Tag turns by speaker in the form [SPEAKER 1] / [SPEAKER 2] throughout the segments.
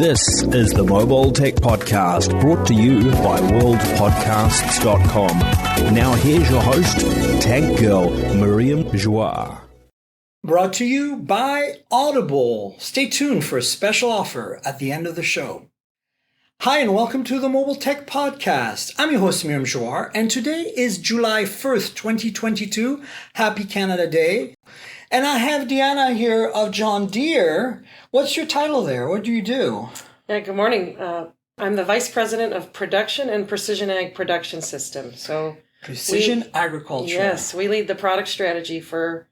[SPEAKER 1] This is the Mobile Tech Podcast, brought to you by worldpodcasts.com. Now here's your host, Tech Girl, Miriam Joie.
[SPEAKER 2] Brought to you by Audible. Stay tuned for a special offer at the end of the show. Hi, and welcome to the Mobile Tech Podcast. I'm your host, Miriam Joie, and today is July 1st, 2022. Happy Canada Day. And I have Deanna here of John Deere. What's your title there? What do you do?
[SPEAKER 3] Yeah, good morning. I'm the Vice President of Production and Precision Ag Production System. So
[SPEAKER 2] Precision Agriculture.
[SPEAKER 3] Yes, we lead the product strategy for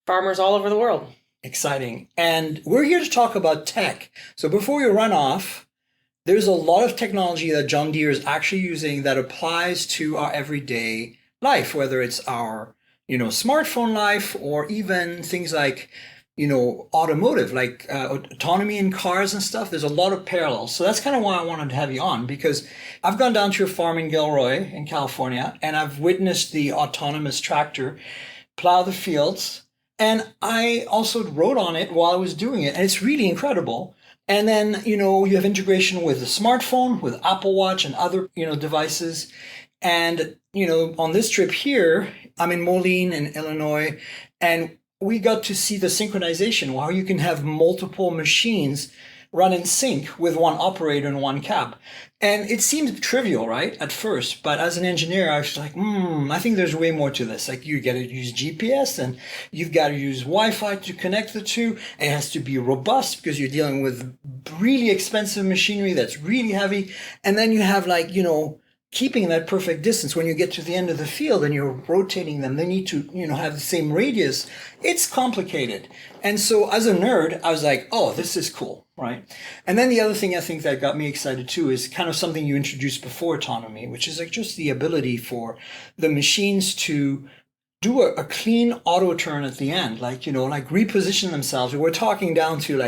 [SPEAKER 3] farmers all over the world.
[SPEAKER 2] Exciting. And we're here to talk about tech. So before we run off, there's a lot of technology that John Deere is actually using that applies to our everyday life, whether it's our smartphone life, or even things like, automotive, like autonomy in cars and stuff. There's a lot of parallels. So that's kind of why I wanted to have you on, because I've gone down to your farm in Gilroy in California, and I've witnessed the autonomous tractor plow the fields. And I also rode on it while I was doing it. And it's really incredible. And then, you have integration with the smartphone, with Apple Watch and other, devices. And, on this trip here, I'm in Moline in Illinois, and we got to see the synchronization, how you can have multiple machines run in sync with one operator in one cab. And it seemed trivial, right, at first. But as an engineer, I was like, I think there's way more to this. Like, you got to use GPS, and you've got to use Wi-Fi to connect the two. And it has to be robust because you're dealing with really expensive machinery that's really heavy. And then you have keeping that perfect distance. When you get to the end of the field and you're rotating them, they need to, have the same radius. It's complicated. And so as a nerd, I was like, oh, this is cool, right? And then the other thing I think that got me excited too is kind of something you introduced before, autonomy, which is like just the ability for the machines to do a clean auto turn at the end, like reposition themselves. We're talking down to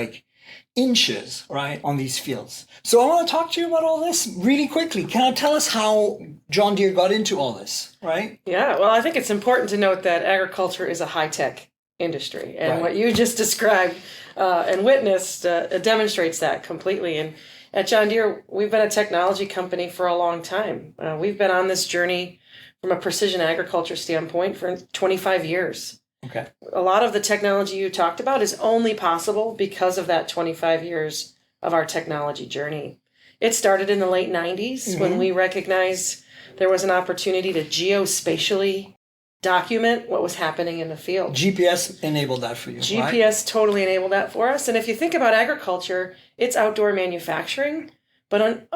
[SPEAKER 2] inches, right, on these fields. So I want to talk to you about all this really quickly. Can you tell us how John Deere got into all this, right?
[SPEAKER 3] Yeah, well, I think it's important to note that agriculture is a high-tech industry. And
[SPEAKER 2] right.
[SPEAKER 3] What you just described and witnessed demonstrates that completely. And at John Deere, we've been a technology company for a long time. We've been on this journey from a precision agriculture standpoint for 25 years.
[SPEAKER 2] Okay.
[SPEAKER 3] A lot of the technology you talked about is only possible because of that 25 years of our technology journey. It started in the late 90s when we recognized there was an opportunity to geospatially document what was happening in the field.
[SPEAKER 2] GPS enabled that for you,
[SPEAKER 3] GPS totally enabled that for us. And if you think about agriculture, it's outdoor manufacturing, but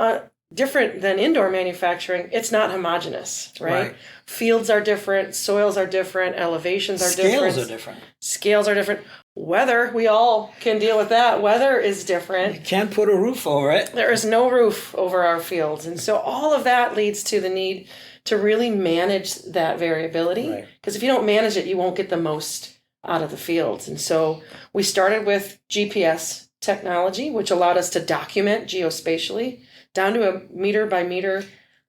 [SPEAKER 3] different than indoor manufacturing, it's not homogeneous, right? Fields are different, soils are different, elevations are different. Scales are different. Weather, we all can deal with that. Weather is different.
[SPEAKER 2] You can't put a roof over it.
[SPEAKER 3] There is no roof over our fields. And so all of that leads to the need to really manage that variability. Because if you don't manage it, you won't get the most out of the fields. And so we started with GPS technology, which allowed us to document geospatially down to a meter by meter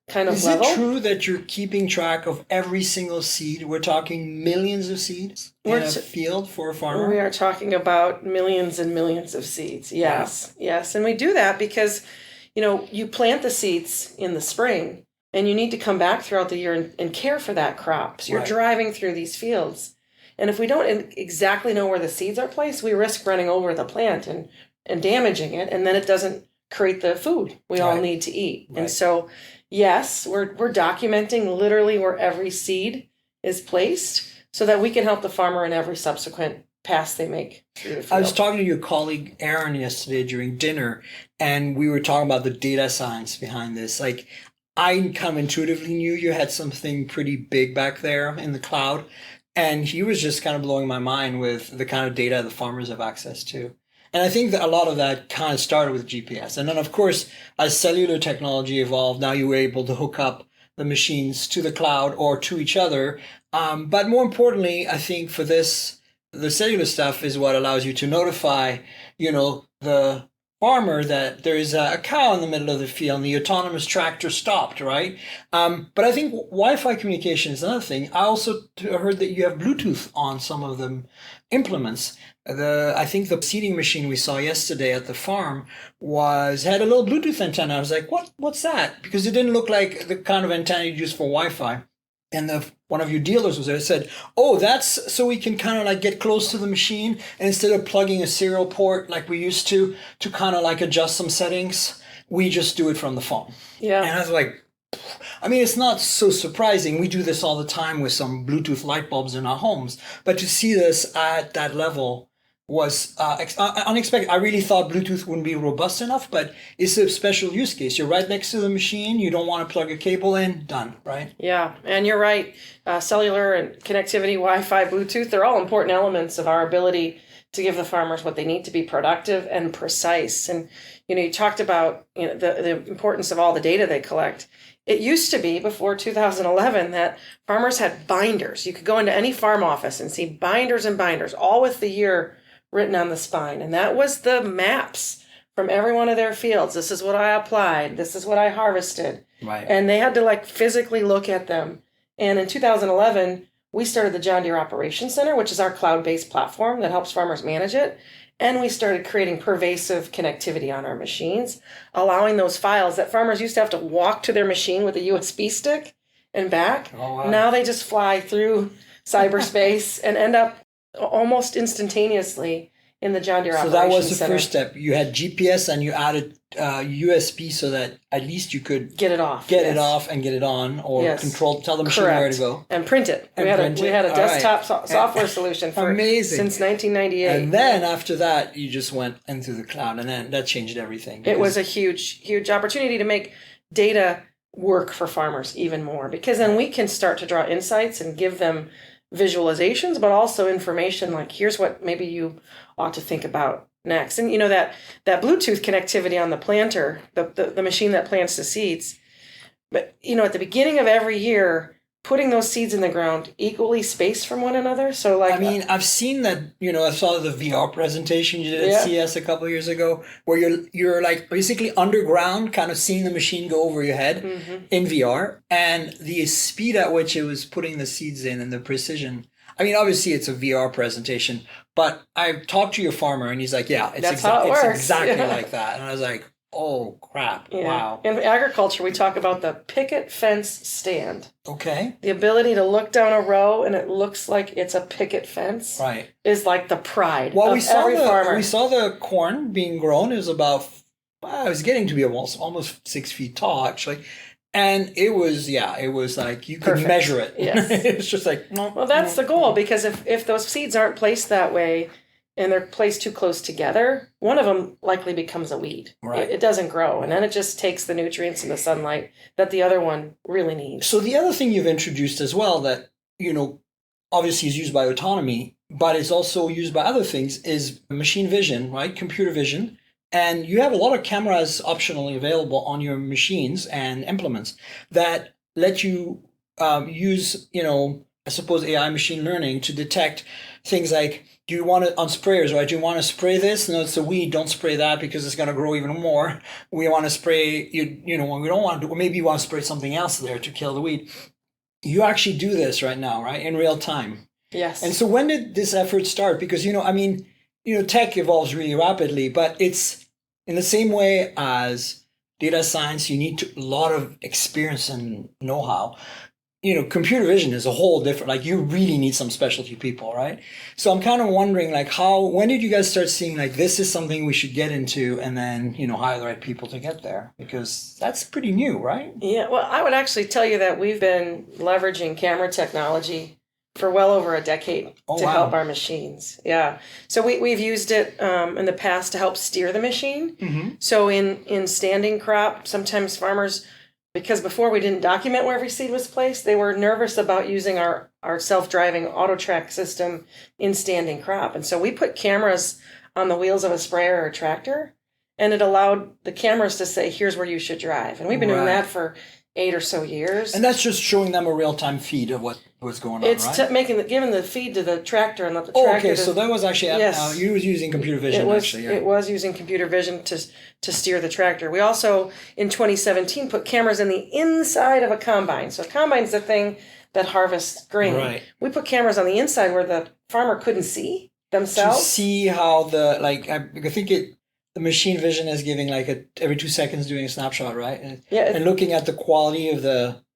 [SPEAKER 3] kind of level.
[SPEAKER 2] Is it true that you're keeping track of every single seed? We're talking millions of seeds in a field for a farmer?
[SPEAKER 3] We are talking about millions and millions of seeds. Yes, yes. And we do that because, you plant the seeds in the spring and you need to come back throughout the year and care for that crop. So you're driving through these fields. And if we don't exactly know where the seeds are placed, we risk running over the plant and damaging it. And then it doesn't create the food we all need to eat. And so, yes, we're documenting literally where every seed is placed so that we can help the farmer in every subsequent pass they make through the field.
[SPEAKER 2] I was talking to your colleague Aaron yesterday during dinner, and we were talking about the data science behind this. Like, I kind of intuitively knew you had something pretty big back there in the cloud, and he was just kind of blowing my mind with the kind of data the farmers have access to. And I think that a lot of that kind of started with GPS. And then, of course, as cellular technology evolved, now you were able to hook up the machines to the cloud or to each other. But more importantly, I think for this, the cellular stuff is what allows you to notify, the farmer that there is a cow in the middle of the field and the autonomous tractor stopped, right? But I think Wi-Fi communication is another thing. I also heard that you have Bluetooth on some of the implements. I think the seeding machine we saw yesterday at the farm had a little Bluetooth antenna. I was like, what's that? Because it didn't look like the kind of antenna you'd use for Wi-Fi. And one of your dealers was there, said, oh, that's so we can kind of like get close to the machine, and instead of plugging a serial port like we used to kind of like adjust some settings, we just do it from the phone.
[SPEAKER 3] Yeah.
[SPEAKER 2] And I was like, I mean, it's not so surprising. We do this all the time with some Bluetooth light bulbs in our homes. But to see this at that level was unexpected. I really thought Bluetooth wouldn't be robust enough, but it's a special use case. You're right next to the machine. You don't want to plug a cable in. Done, right?
[SPEAKER 3] Yeah, and you're right. Cellular and connectivity, Wi-Fi, Bluetooth, they're all important elements of our ability to give the farmers what they need to be productive and precise. And, you talked about the importance of all the data they collect. It used to be, before 2011, that farmers had binders. You could go into any farm office and see binders and binders, all with the year written on the spine. And that was the maps from every one of their fields. This is what I applied. This is what I harvested.
[SPEAKER 2] Right.
[SPEAKER 3] And they had to like physically look at them. And in 2011, we started the John Deere Operations Center, which is our cloud-based platform that helps farmers manage it. And we started creating pervasive connectivity on our machines, allowing those files that farmers used to have to walk to their machine with a USB stick and back.
[SPEAKER 2] Oh, wow.
[SPEAKER 3] Now they just fly through cyberspace and end up almost instantaneously in the John Deere
[SPEAKER 2] So
[SPEAKER 3] Operations
[SPEAKER 2] that was the
[SPEAKER 3] Center.
[SPEAKER 2] first step. You had GPS and you added USB so that at least you could
[SPEAKER 3] Get it off.
[SPEAKER 2] get it off and get it on, or
[SPEAKER 3] Yes.
[SPEAKER 2] tell the machine
[SPEAKER 3] Correct.
[SPEAKER 2] where to go.
[SPEAKER 3] And print it.
[SPEAKER 2] And
[SPEAKER 3] we had
[SPEAKER 2] print
[SPEAKER 3] a, we
[SPEAKER 2] it.
[SPEAKER 3] had a
[SPEAKER 2] All
[SPEAKER 3] desktop
[SPEAKER 2] right.
[SPEAKER 3] software solution for
[SPEAKER 2] Amazing.
[SPEAKER 3] since 1998.
[SPEAKER 2] And then after that, you just went into the cloud, and then that changed everything.
[SPEAKER 3] It was a huge opportunity to make data work for farmers even more, because then we can start to draw insights and give them visualizations, but also information like, here's what maybe you ought to think about next. And that Bluetooth connectivity on the planter, the machine that plants the seeds, but at the beginning of every year, putting those seeds in the ground equally spaced from one another. So like,
[SPEAKER 2] I mean, I've seen that, I saw the VR presentation you did at CS a couple of years ago, where you're like basically underground, kind of seeing the machine go over your head in VR, and the speed at which it was putting the seeds in and the precision. I mean, obviously it's a VR presentation, but I talked to your farmer and he's like, yeah, it's exactly like that. And I was like, oh, crap.
[SPEAKER 3] Yeah.
[SPEAKER 2] Wow.
[SPEAKER 3] In agriculture, we talk about the picket fence stand.
[SPEAKER 2] Okay.
[SPEAKER 3] The ability to look down a row and it looks like it's a picket fence is like the pride of every farmer.
[SPEAKER 2] We saw the corn being grown. It was it was getting to be almost 6 feet tall, actually. And it was like you could measure it.
[SPEAKER 3] Yes.
[SPEAKER 2] It's just like, no.
[SPEAKER 3] Well, that's the goal, because if those seeds aren't placed that way, and they're placed too close together, one of them likely becomes a weed.
[SPEAKER 2] Right.
[SPEAKER 3] It doesn't grow, and then it just takes the nutrients and the sunlight that the other one really needs.
[SPEAKER 2] So the other thing you've introduced as well that, obviously is used by autonomy, but is also used by other things, is machine vision, right? Computer vision. And you have a lot of cameras optionally available on your machines and implements that let you use, I suppose AI machine learning to detect things like, do you want to, on sprayers, right? Do you want to spray this? No, it's a weed. Don't spray that because it's going to grow even more. We want to spray, we don't want to, or maybe you want to spray something else there to kill the weed. You actually do this right now, right? In real time.
[SPEAKER 3] Yes.
[SPEAKER 2] And so when did this effort start? Because, tech evolves really rapidly, but it's in the same way as data science, you need a lot of experience and know-how. Computer vision is a whole different, you really need some specialty people, right? So I'm kind of wondering, when did you guys start seeing, this is something we should get into, and then, hire the right people to get there? Because that's pretty new, right?
[SPEAKER 3] Yeah, well, I would actually tell you that we've been leveraging camera technology for well over a decade to help our machines. Yeah. So we've used it in the past to help steer the machine. Mm-hmm. So in standing crop, sometimes farmers, because before we didn't document where every seed was placed, they were nervous about using our self-driving auto track system in standing crop. And so we put cameras on the wheels of a sprayer or a tractor, and it allowed the cameras to say, here's where you should drive. And we've been doing that for 8 or so years.
[SPEAKER 2] And that's just showing them a real-time feed of what's going on,
[SPEAKER 3] it's
[SPEAKER 2] right?
[SPEAKER 3] giving the feed to the tractor and let the tractor...
[SPEAKER 2] okay, so that was actually...
[SPEAKER 3] Yes.
[SPEAKER 2] You was using computer vision, actually. Yeah.
[SPEAKER 3] It was using computer vision to steer the tractor. We also, in 2017, put cameras in the inside of a combine. So a combine's the thing that harvests grain.
[SPEAKER 2] Right.
[SPEAKER 3] We put cameras on the inside where the farmer couldn't see. themselves.
[SPEAKER 2] To see how I think the machine vision is giving every 2 seconds doing a snapshot, right? And looking at the quality of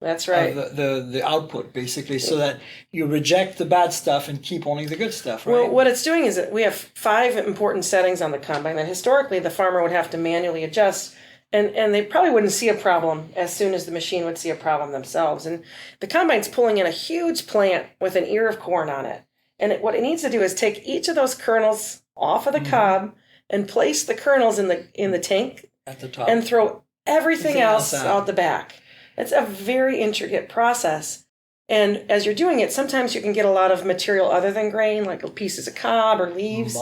[SPEAKER 3] that's right.
[SPEAKER 2] of the output, basically, so that you reject the bad stuff and keep only the good stuff, right?
[SPEAKER 3] Well, what it's doing is that we have 5 important settings on the combine that historically the farmer would have to manually adjust, and they probably wouldn't see a problem as soon as the machine would see a problem themselves. And the combine's pulling in a huge plant with an ear of corn on it. And what it needs to do is take each of those kernels off of the cob and place the kernels in the tank
[SPEAKER 2] at the top
[SPEAKER 3] and throw everything else out the back. It's a very intricate process. And as you're doing it, sometimes you can get a lot of material other than grain, like pieces of cob or leaves.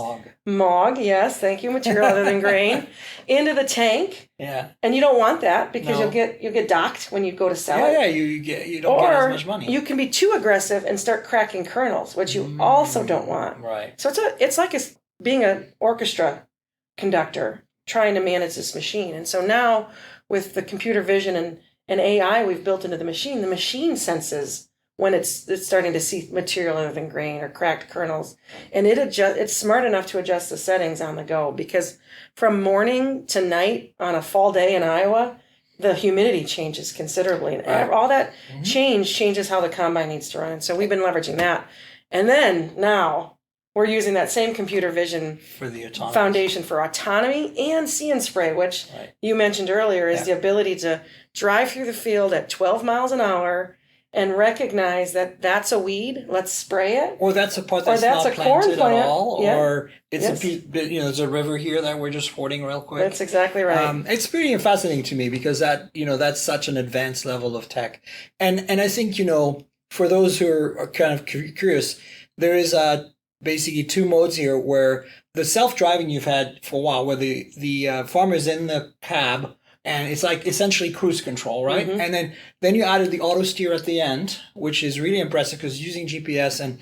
[SPEAKER 3] Mog, yes, thank you, material other than grain, into the tank.
[SPEAKER 2] Yeah.
[SPEAKER 3] And you don't want that because you'll get docked when you go to sell it.
[SPEAKER 2] Yeah, you don't get as much money.
[SPEAKER 3] You can be too aggressive and start cracking kernels, which you also don't want.
[SPEAKER 2] Right.
[SPEAKER 3] So it's like being an orchestra conductor trying to manage this machine. And so now with the computer vision and AI we've built into the machine senses when it's starting to see material other than grain or cracked kernels. And it's smart enough to adjust the settings on the go, because from morning to night on a fall day in Iowa, the humidity changes considerably. And all that changes how the combine needs to run. And so we've been leveraging that. And then now we're using that same computer vision
[SPEAKER 2] for the
[SPEAKER 3] foundation for autonomy and See and Spray, which you mentioned earlier is the ability to drive through the field at 12 miles an hour and recognize that that's a weed, let's spray it.
[SPEAKER 2] Or that's a part that's not
[SPEAKER 3] a corn
[SPEAKER 2] planted
[SPEAKER 3] plant.
[SPEAKER 2] at all. Or it's there's a river here that we're just fording real quick.
[SPEAKER 3] That's exactly right.
[SPEAKER 2] It's pretty fascinating to me because that's such an advanced level of tech. And I think, for those who are kind of curious, there is basically 2 modes here where the self-driving you've had for a while, where the farmer's in the cab, and it's like essentially cruise control, right?
[SPEAKER 3] Mm-hmm.
[SPEAKER 2] And then you added the auto steer at the end, which is really impressive because using GPS, and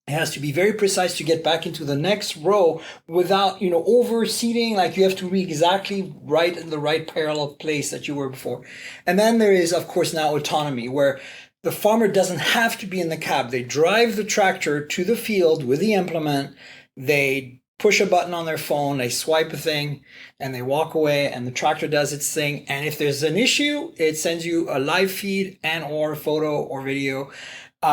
[SPEAKER 2] it has to be very precise to get back into the next row without, overseating. Like you have to be exactly right in the right parallel place that you were before. And then there is, of course, now autonomy, where the farmer doesn't have to be in the cab. They drive the tractor to the field with the implement. They push a button on their phone, they swipe a thing, and they walk away, and the tractor does its thing. And if there's an issue, it sends you a live feed and or photo or video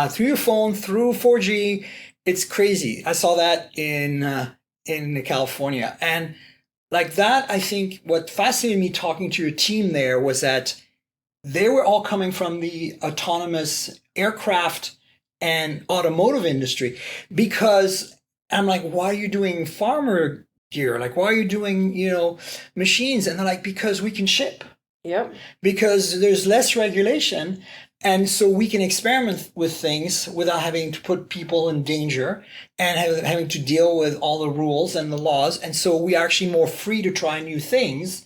[SPEAKER 2] through your phone, through 4G. It's crazy. I saw that in California. And like that, I think what fascinated me talking to your team there was that they were all coming from the autonomous aircraft and automotive industry, because I'm like, why are you doing farmer gear? Like, why are you doing, machines? And they're like, because we can ship.
[SPEAKER 3] Yep.
[SPEAKER 2] Because there's less regulation. And so we can experiment with things without having to put people in danger and having to deal with all the rules and the laws. And so we're actually more free to try new things.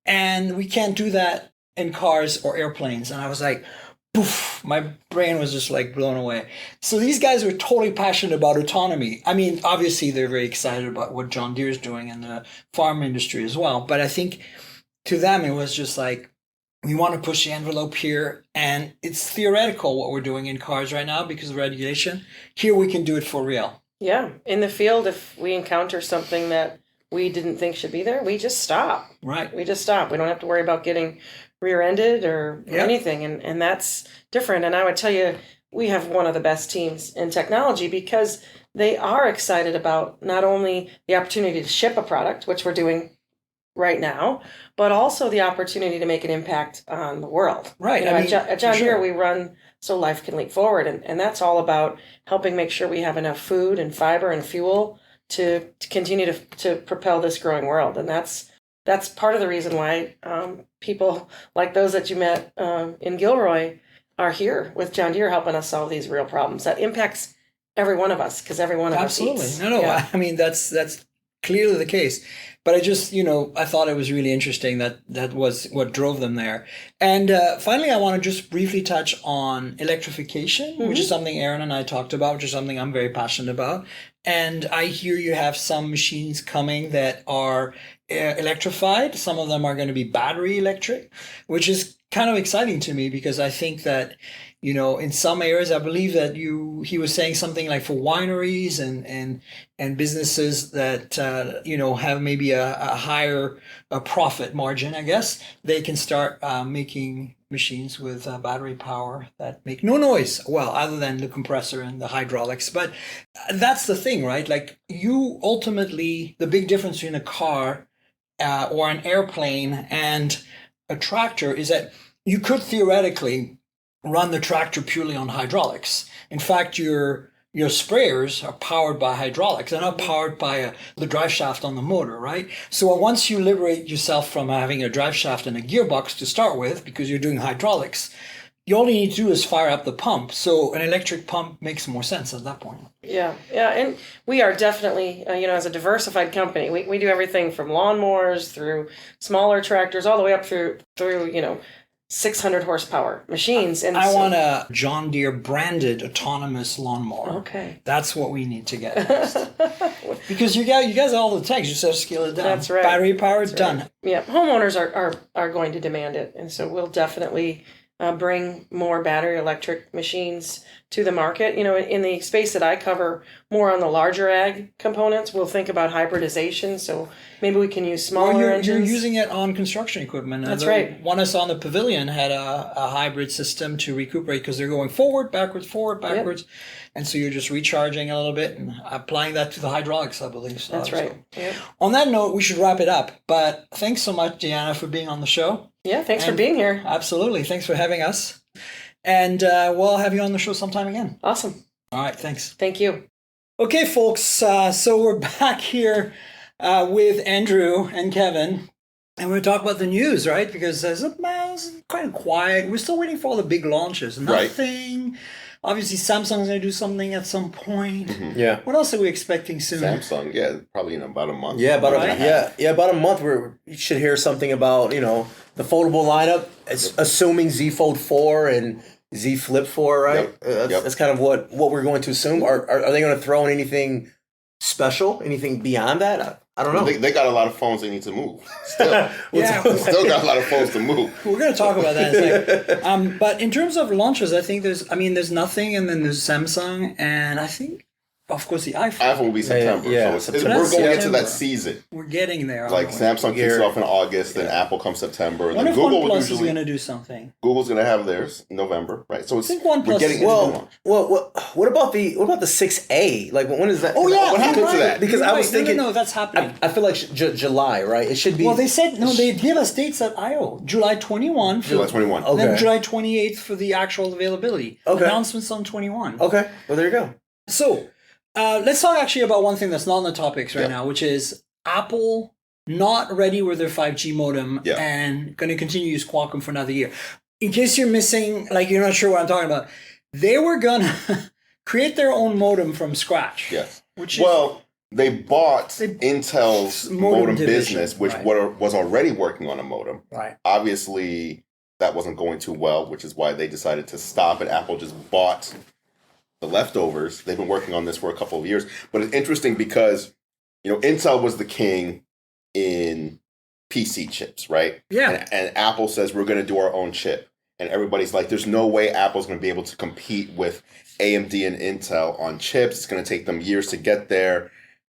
[SPEAKER 2] And we can't do that in cars or airplanes. And I was like, poof, my brain was just like blown away. So these guys were totally passionate about autonomy. I mean, obviously they're very excited about what John Deere is doing in the farm industry as well. But I think to them, it was just like, we want to push the envelope here. And it's theoretical what we're doing in cars right now because of regulation. Here we can do it for real.
[SPEAKER 3] Yeah. In the field, if we encounter something that we didn't think should be there, we just stop.
[SPEAKER 2] Right.
[SPEAKER 3] We just stop. We don't have to worry about getting rear-ended or anything. And that's different. And I would tell you, we have one of the best teams in technology because they are excited about not only the opportunity to ship a product, which we're doing right now, but also the opportunity to make an impact on the world.
[SPEAKER 2] Right.
[SPEAKER 3] At John Deere, we run So Life Can Leap Forward. And that's all about helping make sure we have enough food and fiber and fuel to continue to propel this growing world. And that's part of the reason why people like those that you met in Gilroy are here with John Deere helping us solve these real problems. That impacts every one of us because every one of us eats.
[SPEAKER 2] No. Yeah. I mean, that's clearly the case. But I just, I thought it was really interesting that was what drove them there. And finally, I want to just briefly touch on electrification, which is something Aaron and I talked about, which is something I'm very passionate about. And I hear you have some machines coming that are electrified. Some of them are going to be battery electric, which is kind of exciting to me because I think that, in some areas, I believe that he was saying something like for wineries and businesses that, have maybe a higher profit margin, I guess, they can start making machines with battery power that make no noise. Well, other than the compressor and the hydraulics. But that's the thing, right? Like ultimately, the big difference between a car or an airplane and a tractor is that you could theoretically run the tractor purely on hydraulics. In fact, your sprayers are powered by hydraulics. They're not powered by the drive shaft on the motor, right? So once you liberate yourself from having a drive shaft and a gearbox to start with, because you're doing hydraulics, you only need to do is fire up the pump. So an electric pump makes more sense at that point.
[SPEAKER 3] Yeah, and we are definitely, as a diversified company, we do everything from lawnmowers through smaller tractors all the way up through 600 horsepower machines. And
[SPEAKER 2] I want a John Deere branded autonomous lawnmower.
[SPEAKER 3] Okay.
[SPEAKER 2] That's what we need to get next. Because you guys have all the tanks, you just have to scale it down.
[SPEAKER 3] That's right.
[SPEAKER 2] Battery powered, done.
[SPEAKER 3] Right. Yeah, homeowners are going to demand it. And so we'll definitely bring more battery electric machines to the market. In the space that I cover, more on the larger ag components, we'll think about hybridization. So maybe we can use smaller engines.
[SPEAKER 2] You're using it on construction equipment.
[SPEAKER 3] That's right.
[SPEAKER 2] One I saw in the pavilion had a hybrid system to recuperate because they're going forward, backwards. Yep. And so you're just recharging a little bit and applying that to the hydraulics, I believe. So
[SPEAKER 3] that's right.
[SPEAKER 2] Cool. Yep. On that note, we should wrap it up. But thanks so much, Deanna, for being on the show.
[SPEAKER 3] Yeah, thanks for being here.
[SPEAKER 2] Absolutely. Thanks for having us. And we'll have you on the show sometime again.
[SPEAKER 3] Awesome.
[SPEAKER 2] All right. Thanks.
[SPEAKER 3] Thank you.
[SPEAKER 2] Okay, folks. So we're back here with Andrew and Kevin. And we're talking about the news, right? Because it's kind of quiet. We're still waiting for all the big launches. Nothing. Right. Obviously, Samsung's going to do something at some point.
[SPEAKER 4] Mm-hmm. Yeah.
[SPEAKER 2] What else are we expecting soon?
[SPEAKER 4] Samsung, probably in about a month.
[SPEAKER 5] Yeah, about a month. You should hear something about the foldable lineup. It's assuming Z Fold 4 and Z Flip 4, right?
[SPEAKER 4] Yep.
[SPEAKER 5] That's kind of what we're going to assume. Are they going to throw in anything special? Anything beyond that? I don't know.
[SPEAKER 4] They got a lot of phones they need to move. Still, still got a lot of phones to move.
[SPEAKER 2] We're going to talk about that in a second. But in terms of launches, I think there's nothing, and then there's Samsung, and I think, of course, the iPhone.
[SPEAKER 4] iPhone will be September.
[SPEAKER 5] Yeah.
[SPEAKER 4] So we're going into that season.
[SPEAKER 2] We're getting there.
[SPEAKER 4] Like Samsung kicks off in August, then Apple comes September, and then
[SPEAKER 2] Google
[SPEAKER 4] will
[SPEAKER 2] is going to do something.
[SPEAKER 4] Google's going to have theirs in November, right? So
[SPEAKER 2] I think OnePlus
[SPEAKER 4] we're getting into the launch.
[SPEAKER 5] What about the 6A? Like when is that?
[SPEAKER 2] Oh yeah,
[SPEAKER 4] what happened to that?
[SPEAKER 5] Because I was thinking,
[SPEAKER 2] no, that's happening.
[SPEAKER 5] I feel like July, right? It should be.
[SPEAKER 2] Well, they said no. They give us dates at I/O. July 21.
[SPEAKER 4] July 21.
[SPEAKER 2] Okay. Then July 28th for the actual availability. Okay. Announcements on 21.
[SPEAKER 5] Okay. Well, there you go.
[SPEAKER 2] So. Let's talk actually about one thing that's not on the topics right now, which is Apple not ready with their 5G modem and going to continue to use Qualcomm for another year. In case you're missing, you're not sure what I'm talking about, they were going to create their own modem from scratch.
[SPEAKER 4] Yes. They bought Intel's modem business, which was already working on a modem.
[SPEAKER 2] Right.
[SPEAKER 4] Obviously, that wasn't going too well, which is why they decided to stop, and Apple just bought the leftovers. They've been working on this for a couple of years. But it's interesting because, Intel was the king in PC chips, right?
[SPEAKER 2] Yeah.
[SPEAKER 4] And Apple says, we're going to do our own chip. And everybody's like, there's no way Apple's going to be able to compete with AMD and Intel on chips. It's going to take them years to get there.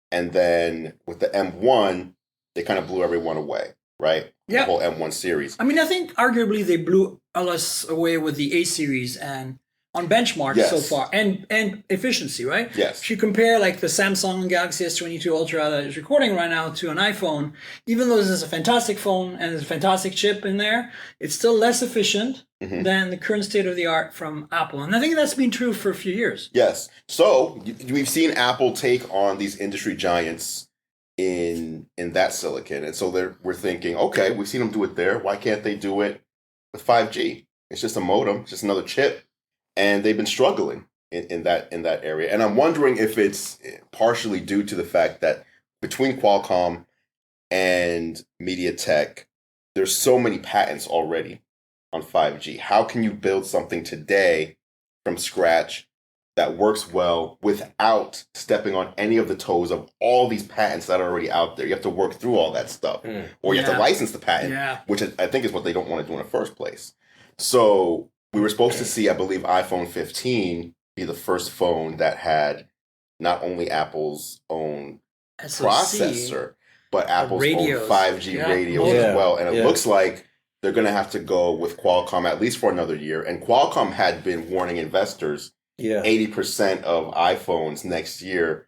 [SPEAKER 4] And then with the M1, they kind of blew everyone away, right?
[SPEAKER 2] Yeah.
[SPEAKER 4] The whole M1 series.
[SPEAKER 2] I mean, I think arguably they blew us away with the A series and on benchmarks so far and efficiency, right?
[SPEAKER 4] Yes.
[SPEAKER 2] If you compare the Samsung Galaxy S22 Ultra that is recording right now to an iPhone, even though this is a fantastic phone and there's a fantastic chip in there, it's still less efficient than the current state of the art from Apple. And I think that's been true for a few years.
[SPEAKER 4] Yes. So we've seen Apple take on these industry giants in that silicon. And so we're thinking, okay, we've seen them do it there. Why can't they do it with 5G? It's just a modem, just another chip. And they've been struggling in that area. And I'm wondering if it's partially due to the fact that between Qualcomm and MediaTek, there's so many patents already on 5G. How can you build something today from scratch that works well without stepping on any of the toes of all these patents that are already out there? You have to work through all that stuff. Or you have to license the patent, which I think is what they don't want to do in the first place. So we were supposed to see, I believe, iPhone 15 be the first phone that had not only Apple's own
[SPEAKER 2] SoC,
[SPEAKER 4] processor, but Apple's
[SPEAKER 2] radios.
[SPEAKER 4] own 5G radios as well. And it looks like they're going to have to go with Qualcomm at least for another year. And Qualcomm had been warning investors 80% of iPhones next year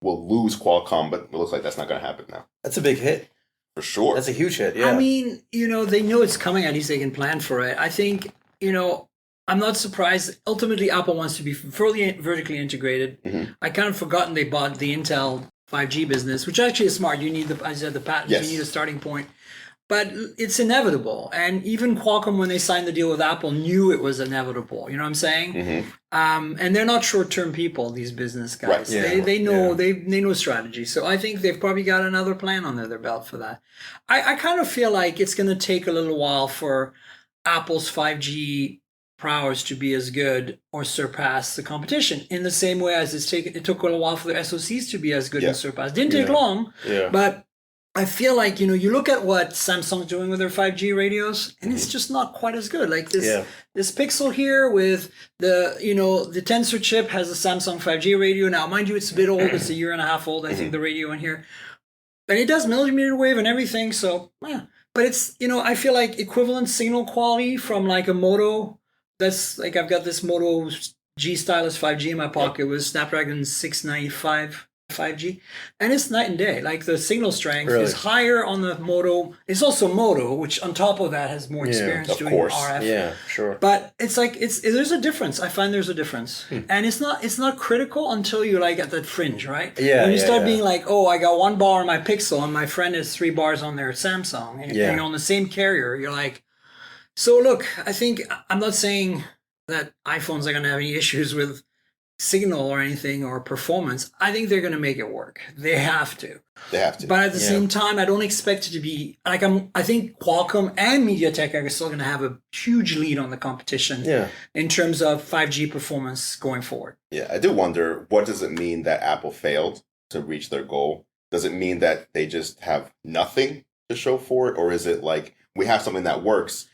[SPEAKER 4] will lose Qualcomm, but it looks like that's not going to happen now.
[SPEAKER 5] That's a big hit.
[SPEAKER 4] For sure.
[SPEAKER 5] That's a huge hit, yeah.
[SPEAKER 2] I mean, they know it's coming, at least they can plan for it. I think, I'm not surprised. Ultimately, Apple wants to be fully vertically integrated. Mm-hmm. I kind of forgotten they bought the Intel 5G business, which actually is smart. You need the patents, you need a starting point. But it's inevitable. And even Qualcomm, when they signed the deal with Apple, knew it was inevitable. You know what I'm saying? Mm-hmm. And they're not short-term people, these business guys. Right. Yeah. They know they know strategy. So I think they've probably got another plan under their belt for that. I kind of feel like it's going to take a little while for Apple's 5G prowess to be as good or surpass the competition, in the same way as it took a little while for their SoCs to be as good and surpass. Didn't take long, but I feel like, you look at what Samsung's doing with their 5G radios, and it's just not quite as good. Like this Pixel here with the Tensor chip has a Samsung 5G radio. Now, mind you, it's a bit old. It's a year and a half old, I think, the radio in here. And it does millimeter wave and everything, so, yeah. But it's, I feel like equivalent signal quality from like a Moto. That's like, I've got this Moto G Stylus 5G in my pocket with Snapdragon 695 5G, and it's night and day. Like the signal strength is higher on the Moto. It's also Moto, which on top of that has more experience doing RF.
[SPEAKER 5] Yeah, sure.
[SPEAKER 2] But it's like there's a difference. I find there's a difference, and it's not critical until you're like at that fringe, right?
[SPEAKER 5] Yeah.
[SPEAKER 2] When you start being like, oh, I got 1 bar on my Pixel, and my friend has 3 bars on their Samsung, and on the same carrier, you're like. So look, I think I'm not saying that iPhones are going to have any issues with signal or anything or performance. I think they're going to make it work. They have to. But at the same time, I don't expect it to be like I think Qualcomm and MediaTek are still going to have a huge lead on the competition in terms of 5G performance going forward.
[SPEAKER 4] Yeah, I do wonder, what does it mean that Apple failed to reach their goal? Does it mean that they just have nothing to show for it? Or is it like we have something that works,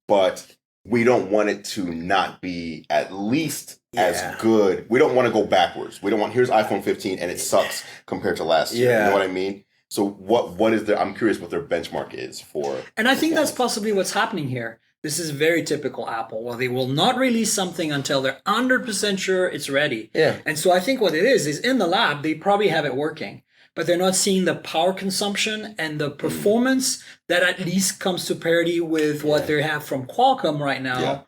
[SPEAKER 4] but we don't want it to not be at least as good. We don't want to go backwards. We don't want, here's iPhone 15 and it sucks compared to last year. You know what I mean? So what is I'm curious what their benchmark is for.
[SPEAKER 2] And I think that's possibly what's happening here. This is very typical Apple. Well, they will not release something until they're 100% sure it's ready. Yeah. And so I think what it is in the lab, they probably have it working. But they're not seeing the power consumption and the performance that at least comes to parity with what they have from Qualcomm right now. Yeah.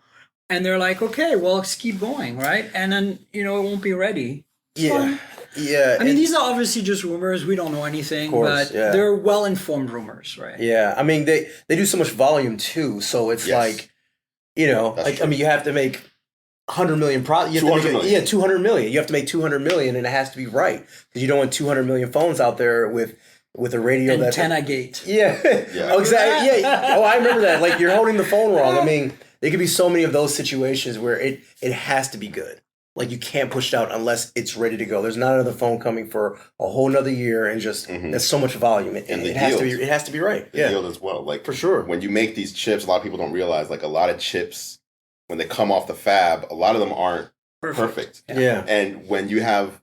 [SPEAKER 2] And they're like, okay, well, let's keep going, right? And then, it won't be ready.
[SPEAKER 5] Yeah.
[SPEAKER 2] I mean, these are obviously just rumors. We don't know anything, but they're well-informed rumors, right?
[SPEAKER 5] Yeah. I mean, they do so much volume, too. So it's like, you have to make 100 million
[SPEAKER 4] 200 million.
[SPEAKER 5] 200 million. You have to make 200 million, and it has to be right, because you don't want 200 million phones out there with a radio that's
[SPEAKER 2] antenna gate.
[SPEAKER 5] Yeah. Oh, exactly. Yeah. Oh, I remember that. Like, you're holding the phone wrong. I mean, there could be so many of those situations where it has to be good. Like, you can't push it out unless it's ready to go. There's not another phone coming for a whole nother year, and just there's so much volume. It has to be right.
[SPEAKER 4] The yield as well. Like,
[SPEAKER 5] for sure.
[SPEAKER 4] When you make these chips, a lot of people don't realize, like, a lot of chips, when they come off the fab, a lot of them aren't perfect.
[SPEAKER 5] Yeah.
[SPEAKER 4] And when you have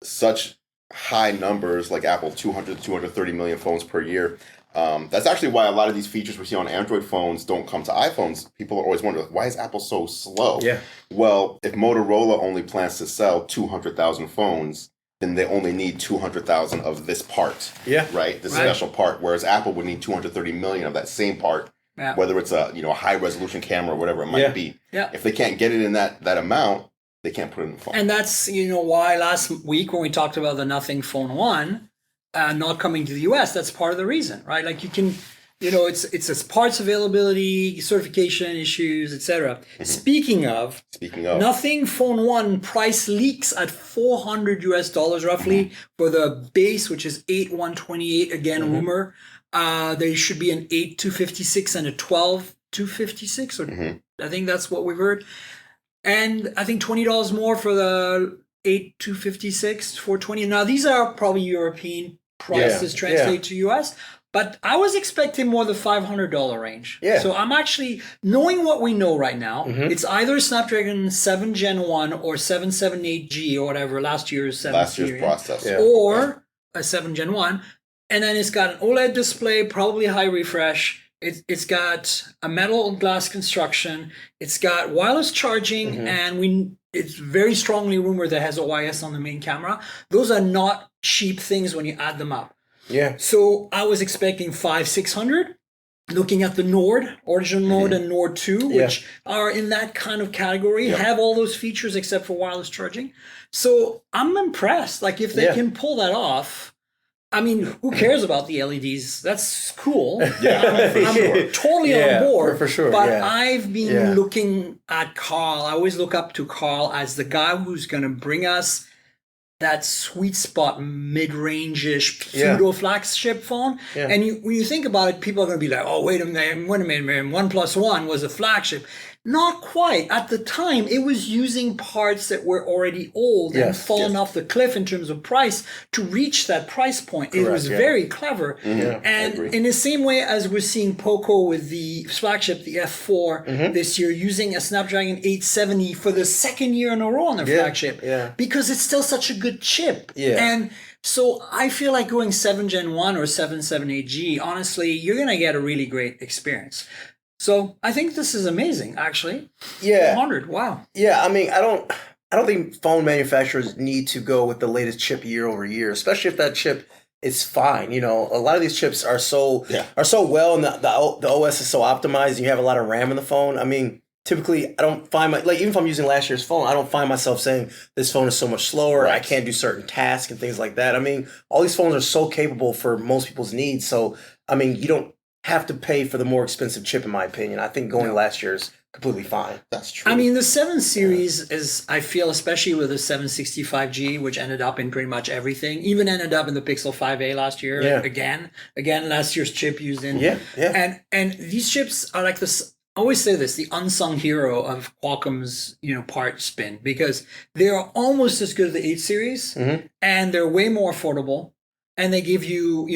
[SPEAKER 4] such high numbers, like Apple, 200 to 230 million phones per year, that's actually why a lot of these features we see on Android phones don't come to iPhones. People are always wondering, why is Apple so slow?
[SPEAKER 5] Yeah.
[SPEAKER 4] Well, if Motorola only plans to sell 200,000 phones, then they only need 200,000 of this part.
[SPEAKER 5] Yeah.
[SPEAKER 4] Right? This special part. Whereas Apple would need 230 million of that same part. Yeah. Whether it's a high resolution camera or whatever it might be.
[SPEAKER 2] Yeah.
[SPEAKER 4] If they can't get it in that amount, they can't put it in the phone.
[SPEAKER 2] And that's why last week when we talked about the Nothing Phone 1 not coming to the US, that's part of the reason, right? Like you can, it's parts availability, certification issues, etc. Mm-hmm. Speaking of, Nothing Phone 1 price leaks at $400 roughly for the base, which is 8128. Again, rumor. There should be an 8256 and a 12256, or I think that's what we've heard. And I think $20 more for the 8256, 420. Now these are probably European prices translate to US. But I was expecting more the $500 range.
[SPEAKER 5] Yeah.
[SPEAKER 2] So I'm actually, knowing what we know right now, it's either Snapdragon 7 Gen 1 or 778G or whatever, last year's
[SPEAKER 4] processor.
[SPEAKER 2] Or a 7 Gen 1. And then it's got an OLED display, probably high refresh. It's got a metal glass construction. It's got wireless charging, and it's very strongly rumored that it has OIS on the main camera. Those are not cheap things when you add them up.
[SPEAKER 5] Yeah.
[SPEAKER 2] So I was expecting 500-600. Looking at the Nord, original Nord and Nord 2, which are in that kind of category, have all those features except for wireless charging. So I'm impressed. Like, if they can pull that off, I mean, who cares about the LEDs? That's cool. I'm totally on board.
[SPEAKER 5] For sure.
[SPEAKER 2] But I've been looking at Carl. I always look up to Carl as the guy who's going to bring us that sweet spot, mid-range-ish pseudo flagship phone. And when you think about it, people are going to be like, oh, wait a minute, OnePlus One was a flagship. Not quite. At the time, it was using parts that were already old and fallen off the cliff in terms of price to reach that price point. It was very clever. And in the same way as we're seeing Poco with the flagship, the F4 this year, using a Snapdragon 870 for the second year in a row on the flagship. Because it's still such a good chip. And so I feel like going 7 Gen 1 or 778G, honestly, you're going to get a really great experience. So I think this is amazing, actually. 100, wow.
[SPEAKER 5] Yeah, I mean, I don't think phone manufacturers need to go with the latest chip year over year, especially if that chip is fine. You know, a lot of these chips are so well, and the OS is so optimized, and you have a lot of RAM in the phone. I mean, typically, I don't find even if I'm using last year's phone, I don't find myself saying this phone is so much slower. I can't do certain tasks and things like that. I mean, all these phones are so capable for most people's needs. So, I mean, you don't have to pay for the more expensive chip, in my opinion. I think going last year is completely fine.
[SPEAKER 4] That's true.
[SPEAKER 2] I mean, the 7 series is, I feel, especially with the 765G, which ended up in pretty much everything, even ended up in the Pixel 5a last year. Again, last year's chip used in. And these chips are like this. I always say this, the unsung hero of Qualcomm's, part spin, because they are almost as good as the 8 series, and they're way more affordable. And they give you,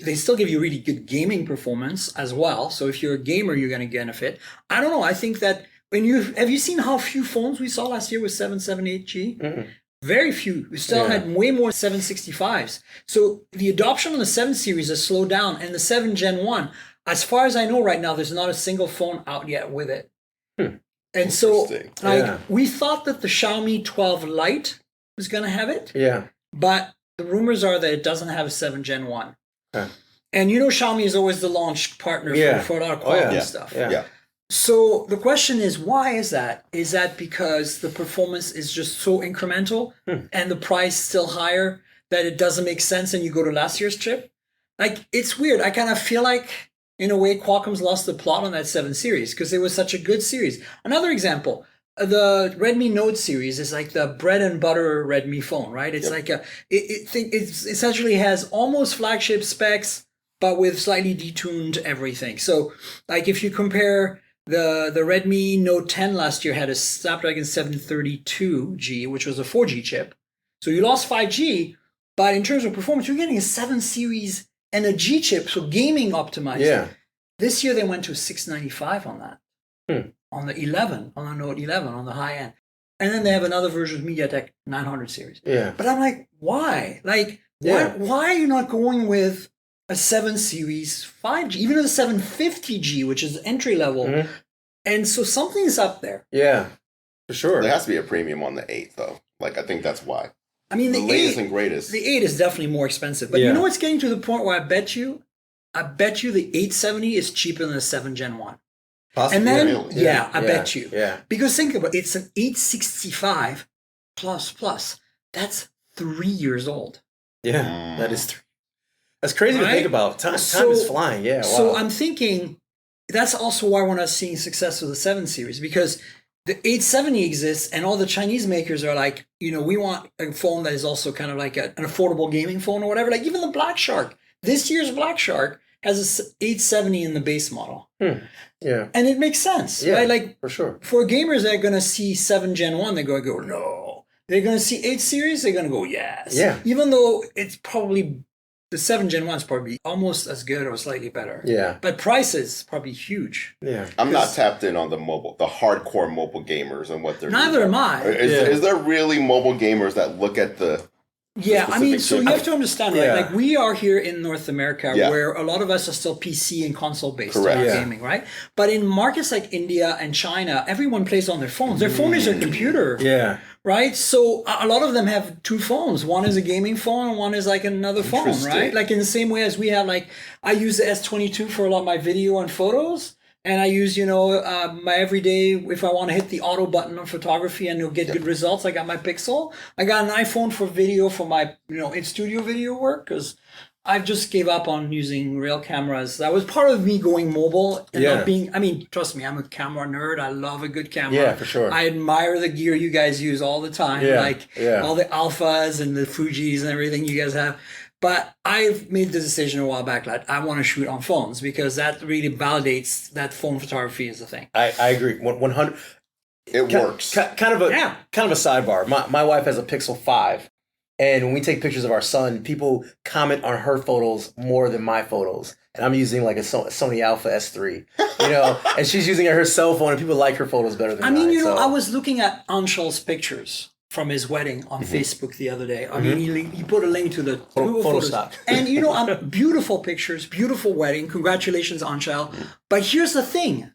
[SPEAKER 2] they still give you really good gaming performance as well. So if you're a gamer, you're going to benefit. I don't know. I think that have you seen how few phones we saw last year with 778G? Very few. We still had way more 765s. So the adoption on the 7 series has slowed down, and the 7 Gen 1, as far as I know right now, there's not a single phone out yet with it. And so we thought that the Xiaomi 12 Lite was going to have it. But the rumors are that it doesn't have a 7 Gen 1. And Xiaomi is always the launch partner for a lot of Qualcomm stuff. So the question is, why is that? Is that because the performance is just so incremental and the price still higher that it doesn't make sense and you go to last year's chip? Like, it's weird. I kind of feel like, in a way, Qualcomm's lost the plot on that 7 series because it was such a good series. Another example. The Redmi Note series is like the bread and butter Redmi phone, right? It's like it essentially has almost flagship specs, but with slightly detuned everything. So, like, if you compare the Redmi Note 10 last year had a Snapdragon 732G, which was a 4G chip. So you lost 5G, but in terms of performance, you're getting a 7 series and a G chip, so gaming optimized. This year they went to 695 on that. On the 11, on the Note 11, on the high end. And then they have another version of MediaTek 900 series. But I'm like, why? Like, why are you not going with a 7 series 5G, even a 750G, which is entry level? And so something's up there.
[SPEAKER 5] For sure.
[SPEAKER 4] There has to be a premium on the 8, though. Like, I think that's why.
[SPEAKER 2] I mean,
[SPEAKER 4] the latest and greatest.
[SPEAKER 2] The 8 is definitely more expensive. But you know what's getting to the point where I bet you the 870 is cheaper than the 7 Gen 1. Possibly. And then, I bet you. Because think about it, it's an 865 plus. That's 3 years old.
[SPEAKER 5] That is that's crazy to think about. Time is flying.
[SPEAKER 2] So I'm thinking that's also why we're not seeing success with the 7 series, because the 870 exists and all the Chinese makers are like, we want a phone that is also kind of like an affordable gaming phone or whatever. Like even the Black Shark, this year's Black Shark has a 870 in the base model. And it makes sense, right? Like,
[SPEAKER 5] for sure.
[SPEAKER 2] For gamers that are going to see 7 Gen 1, they're going to go, no. They're going to see 8 series, they're going to go, yes. Even though it's probably the 7 Gen 1 is probably almost as good or slightly better.
[SPEAKER 5] Yeah.
[SPEAKER 2] But price is probably huge.
[SPEAKER 5] Yeah.
[SPEAKER 4] I'm not tapped in on the hardcore mobile gamers and what they're
[SPEAKER 2] Neither
[SPEAKER 4] doing.
[SPEAKER 2] am I.
[SPEAKER 4] Is there really mobile gamers that look at the
[SPEAKER 2] Yeah, I mean,
[SPEAKER 4] specific
[SPEAKER 2] so
[SPEAKER 4] chip?
[SPEAKER 2] you have to understand, right?
[SPEAKER 5] Yeah.
[SPEAKER 2] Like we are here in North America,
[SPEAKER 4] Yeah.
[SPEAKER 2] where a lot of us are still PC and console based
[SPEAKER 4] Correct.
[SPEAKER 2] in
[SPEAKER 5] Yeah.
[SPEAKER 2] gaming, right? But in markets like India and China, everyone plays on their phones. Their phone is their computer,
[SPEAKER 5] Yeah.
[SPEAKER 2] right? So a lot of them have two phones. One is a gaming phone, and one is like another phone,
[SPEAKER 4] Interesting.
[SPEAKER 2] right? Like in the same way as we have, like I use the S22 for a lot of my video and photos. And I use, my everyday, if I want to hit the auto button on photography and you'll get good results, I got my Pixel. I got an iPhone for video for my, in studio video work, because I've just gave up on using real cameras. That was part of me going mobile and not being, trust me, I'm a camera nerd. I love a good camera.
[SPEAKER 5] Yeah, for sure.
[SPEAKER 2] I admire the gear you guys use all the time. All the Alphas and the Fujis and everything you guys have. But I've made the decision a while back that I want to shoot on phones, because that really validates that phone photography is a thing.
[SPEAKER 5] I agree. 100.
[SPEAKER 4] It works.
[SPEAKER 5] Kind of a sidebar. My wife has a Pixel 5, and when we take pictures of our son, people comment on her photos more than my photos. And I'm using like a Sony Alpha S3, and she's using her cell phone, and people like her photos better than mine.
[SPEAKER 2] I was looking at Anshal's pictures from his wedding on Facebook the other day. I mean, he put a link to the
[SPEAKER 5] photo stock.
[SPEAKER 2] And, beautiful pictures, beautiful wedding. Congratulations, Anshal. But here's the thing.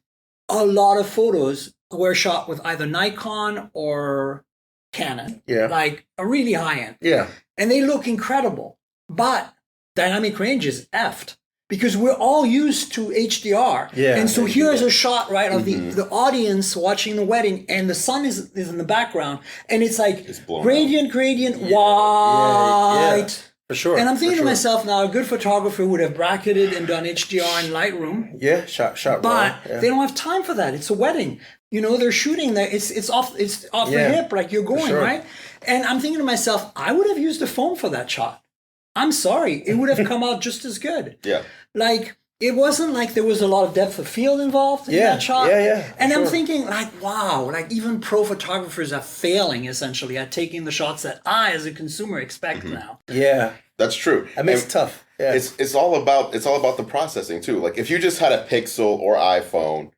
[SPEAKER 2] A lot of photos were shot with either Nikon or Canon.
[SPEAKER 5] Yeah.
[SPEAKER 2] Like a really high end.
[SPEAKER 5] Yeah.
[SPEAKER 2] And they look incredible. But dynamic range is effed, because we're all used to HDR. Yeah, and so here's a shot, right, of the audience watching the wedding, and the sun is in the background, and it's like gradient, white.
[SPEAKER 5] Yeah, for sure.
[SPEAKER 2] And I'm thinking to myself now, a good photographer would have bracketed and done HDR in Lightroom.
[SPEAKER 5] Yeah, shot
[SPEAKER 2] But
[SPEAKER 5] raw.
[SPEAKER 2] they don't have time for that. It's a wedding. They're shooting there. It's off the hip, like you're going, right? And I'm thinking to myself, I would have used a phone for that shot. I'm sorry. It would have come out just as good.
[SPEAKER 4] Yeah.
[SPEAKER 2] Like, it wasn't like there was a lot of depth of field involved in that shot.
[SPEAKER 5] Yeah.
[SPEAKER 2] And I'm thinking, like, wow, like even pro photographers are failing essentially at taking the shots that I, as a consumer, expect now.
[SPEAKER 5] Yeah.
[SPEAKER 4] That's true.
[SPEAKER 5] That makes it tough. Yeah.
[SPEAKER 4] It's all about the processing too. Like if you just had a Pixel or iPhone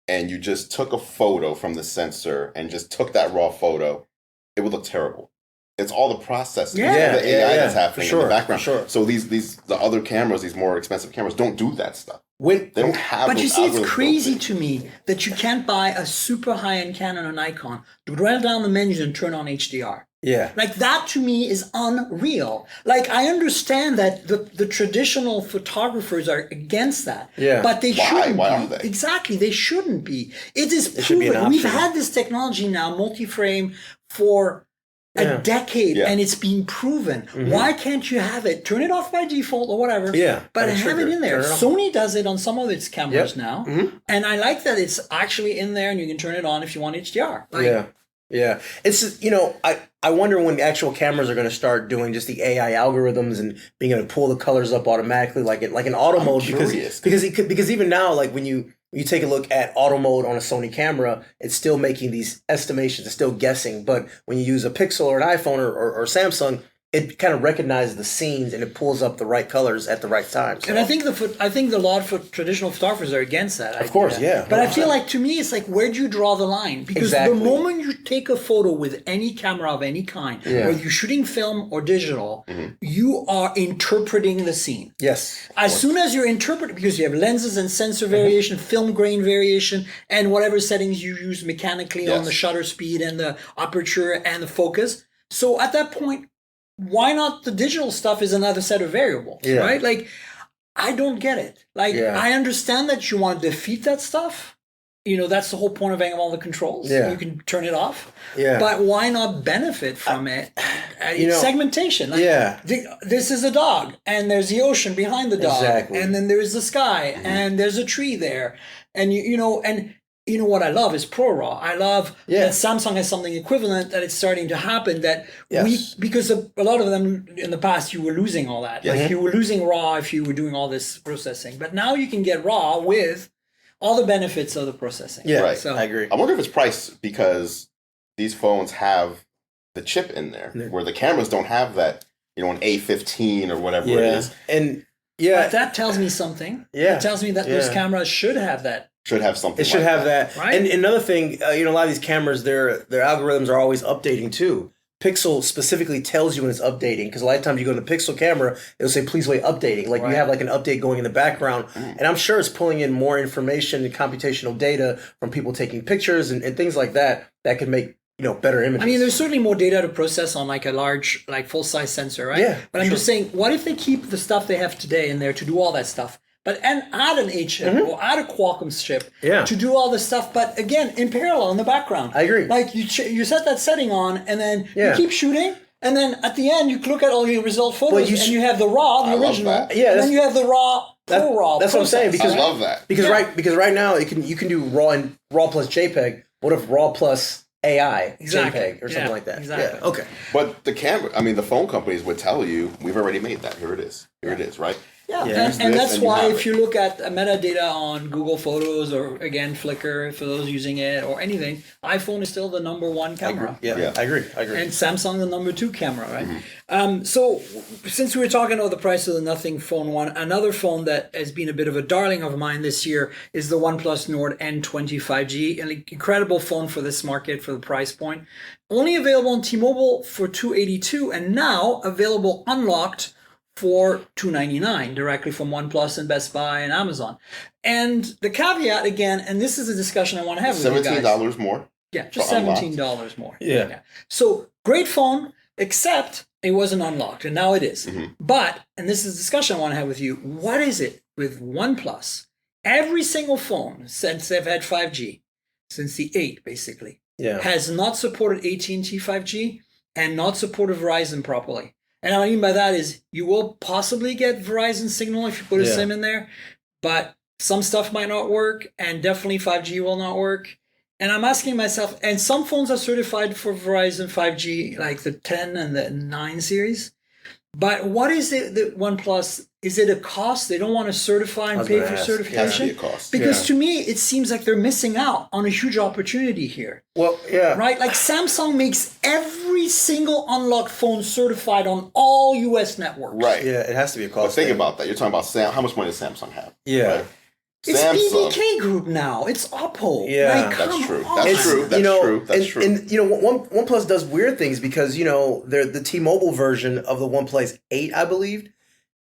[SPEAKER 4] and you just took a photo from the sensor and just took that raw photo, it would look terrible. It's all the processing, the AI that's happening in the background. So the other cameras, these more expensive cameras, don't do that stuff. They don't have.
[SPEAKER 2] But you see, it's
[SPEAKER 4] algorithms
[SPEAKER 2] crazy
[SPEAKER 4] built
[SPEAKER 2] to me that you can't buy a super high-end Canon or Nikon, drill down the menus and turn on HDR.
[SPEAKER 5] Yeah.
[SPEAKER 2] Like that to me is unreal. Like I understand that the traditional photographers are against that.
[SPEAKER 5] Yeah.
[SPEAKER 2] But they shouldn't
[SPEAKER 4] Why
[SPEAKER 2] be.
[SPEAKER 4] are they?
[SPEAKER 2] Exactly. They shouldn't be. It is
[SPEAKER 5] should be an
[SPEAKER 2] proven. We've
[SPEAKER 5] option.
[SPEAKER 2] had this technology now, multi-frame, for a decade, and it's been proven. Why can't you have it? Turn it off by default or whatever.
[SPEAKER 5] Yeah.
[SPEAKER 2] But have it in there.
[SPEAKER 5] Turn it off.
[SPEAKER 2] Sony does it on some of its cameras now. And I like that it's actually in there and you can turn it on if you want HDR. Like,
[SPEAKER 5] Yeah. It's, I wonder when the actual cameras are going to start doing just the AI algorithms and being able to pull the colors up automatically, like in auto mode. Because even now, like when you take a look at auto mode on a Sony camera, it's still making these estimations, it's still guessing. But when you use a Pixel or an iPhone or Samsung, it kind of recognizes the scenes and it pulls up the right colors at the right time. So.
[SPEAKER 2] And I think the lot for traditional photographers are against that.
[SPEAKER 5] Of course, yeah.
[SPEAKER 2] But I feel like to me, it's like, where do you draw the line? Because the moment you take a photo with any camera of any kind, whether you're shooting film or digital, you are interpreting the scene.
[SPEAKER 5] Yes.
[SPEAKER 2] As soon as you're interpreting, because you have lenses and sensor variation, film grain variation, and whatever settings you use mechanically on the shutter speed and the aperture and the focus. So at that point, why not the digital stuff is another set of variables, right? Like, I don't get it. Like, I understand that you want to defeat that stuff. That's the whole point of having all the controls.
[SPEAKER 5] Yeah.
[SPEAKER 2] You can turn it off.
[SPEAKER 5] Yeah.
[SPEAKER 2] But why not benefit from it? Segmentation. Like, this is a dog, and there's the ocean behind the dog.
[SPEAKER 5] Exactly.
[SPEAKER 2] And then there's the sky, and there's a tree there. And, you know what I love is ProRAW. I love that Samsung has something equivalent, that it's starting to happen, that because a lot of them in the past, you were losing all that. Like you were losing RAW if you were doing all this processing. But now you can get RAW with all the benefits of the processing.
[SPEAKER 5] Yeah,
[SPEAKER 4] Right.
[SPEAKER 2] So,
[SPEAKER 5] I agree.
[SPEAKER 4] I wonder if it's priced because these phones have the chip in there, where the cameras don't have that an A15 or whatever it
[SPEAKER 5] Yeah.
[SPEAKER 4] is.
[SPEAKER 5] And
[SPEAKER 2] But that tells me something.
[SPEAKER 5] Yeah.
[SPEAKER 2] It tells me that those cameras should have that.
[SPEAKER 4] Should have something.
[SPEAKER 5] it should
[SPEAKER 4] like
[SPEAKER 5] have that.
[SPEAKER 2] Right.
[SPEAKER 5] And another thing, a lot of these cameras, their algorithms are always updating too. Pixel specifically tells you when it's updating, because a lot of times you go to the Pixel camera, it'll say please wait updating. Like you have like an update going in the background, and I'm sure it's pulling in more information and computational data from people taking pictures and things like that could make better images.
[SPEAKER 2] I mean, there's certainly more data to process on like a large, like full-size sensor, right?
[SPEAKER 5] Yeah,
[SPEAKER 2] But I'm just saying, what if they keep the stuff they have today in there to do all that stuff, but and add an H chip or add a Qualcomm chip to do all this stuff, but again, in parallel in the background.
[SPEAKER 5] I agree.
[SPEAKER 2] Like you set that setting on, and then you keep shooting, and then at the end you look at all your result photos, and you have the raw, the original,
[SPEAKER 4] that.
[SPEAKER 5] Yeah,
[SPEAKER 2] and then you have the raw, full raw.
[SPEAKER 5] That's what I'm saying. Because
[SPEAKER 4] I love that.
[SPEAKER 5] Because right now you can do raw and raw plus JPEG. What if raw plus AI JPEG or something like that?
[SPEAKER 2] Exactly.
[SPEAKER 5] Yeah. Okay.
[SPEAKER 4] But the phone companies would tell you, we've already made that. Here it is. Here it is, right?
[SPEAKER 2] Yeah,
[SPEAKER 5] Yeah.
[SPEAKER 2] and that's
[SPEAKER 4] and you
[SPEAKER 2] why
[SPEAKER 4] have
[SPEAKER 2] if
[SPEAKER 4] it.
[SPEAKER 2] you look at metadata on Google Photos or again Flickr for those using it or anything, iPhone is still the number one camera.
[SPEAKER 5] Yeah. I agree.
[SPEAKER 2] And Samsung the number two camera, right? So since we were talking about the price of the Nothing Phone 1, another phone that has been a bit of a darling of mine this year is the OnePlus Nord N20 5G, an incredible phone for this market for the price point. Only available on T-Mobile for $282 and now available unlocked for $299 directly from OnePlus and Best Buy and Amazon. And the caveat again, and this is a discussion I want to have with you guys.
[SPEAKER 4] $17 more.
[SPEAKER 2] Yeah, just
[SPEAKER 4] for unlocked.
[SPEAKER 2] $17 more.
[SPEAKER 5] Yeah.
[SPEAKER 2] So great phone, except it wasn't unlocked, and now it is. But, and this is a discussion I want to have with you, what is it with OnePlus? Every single phone since they've had 5G, since the 8 basically, has not supported AT&T 5G and not supported Verizon properly. And what I mean by that is you will possibly get Verizon signal if you put a SIM in there, but some stuff might not work, and definitely 5G will not work. And I'm asking myself, and some phones are certified for Verizon 5G, like the 10 and the 9 series. But what is it that OnePlus, is it a cost? They don't want to certify and pay for certification?
[SPEAKER 4] It has to be a cost.
[SPEAKER 2] Because to me, it seems like they're missing out on a huge opportunity here.
[SPEAKER 5] Well, yeah.
[SPEAKER 2] Right? Like Samsung makes every single unlocked phone certified on all US networks.
[SPEAKER 4] Right.
[SPEAKER 5] Yeah, it has to be a
[SPEAKER 4] But
[SPEAKER 5] cost.
[SPEAKER 4] think about that. You're talking about how much money does Samsung have?
[SPEAKER 5] Yeah.
[SPEAKER 4] Right?
[SPEAKER 2] It's
[SPEAKER 4] Samsung.
[SPEAKER 2] BBK Group now. It's Oppo.
[SPEAKER 5] Yeah.
[SPEAKER 2] Like,
[SPEAKER 4] That's
[SPEAKER 2] come
[SPEAKER 4] true.
[SPEAKER 2] on.
[SPEAKER 4] That's true. That's true.
[SPEAKER 5] And OnePlus does weird things because the T-Mobile version of the OnePlus 8, I believe,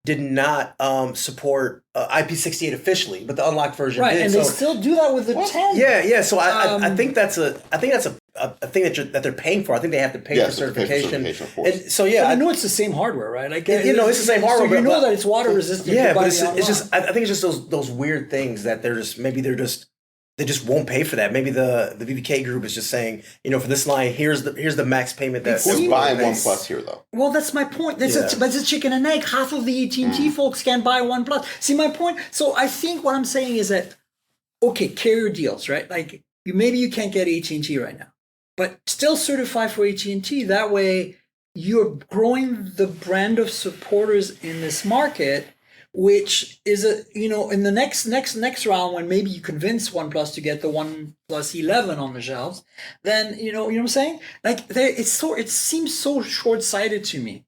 [SPEAKER 5] did not support IP68 officially, but the unlocked version
[SPEAKER 2] Right,
[SPEAKER 5] did.
[SPEAKER 2] and
[SPEAKER 5] so,
[SPEAKER 2] they still do that with the 10.
[SPEAKER 5] yeah. So I think that's a thing that they're paying for. I think they have to pay for
[SPEAKER 4] they pay for
[SPEAKER 5] certification.
[SPEAKER 4] certification, of course.
[SPEAKER 5] And so
[SPEAKER 2] But
[SPEAKER 5] I
[SPEAKER 2] you know it's the same hardware, right? Like
[SPEAKER 5] it's the same hardware.
[SPEAKER 2] So you know
[SPEAKER 5] but-
[SPEAKER 2] that it's water resistant.
[SPEAKER 5] Yeah,
[SPEAKER 2] to
[SPEAKER 5] but
[SPEAKER 2] buy
[SPEAKER 5] it's
[SPEAKER 2] the
[SPEAKER 5] just I think it's just those weird things that they just won't pay for that. Maybe the BBK Group is just saying, for this line, here's the max payment that
[SPEAKER 4] We're buying
[SPEAKER 5] pays.
[SPEAKER 4] OnePlus here, though.
[SPEAKER 2] Well, that's my point. But it's a chicken and egg. Half of the AT&T folks can buy OnePlus. See my point? So I think what I'm saying is that, okay, carrier deals, right? Like maybe you can't get AT&T right now, but still certify for AT&T. That way you're growing the brand of supporters in this market, which is in the next round when maybe you convince OnePlus to get the OnePlus 11 on the shelves, then you know what I'm saying? Like it seems so short-sighted to me.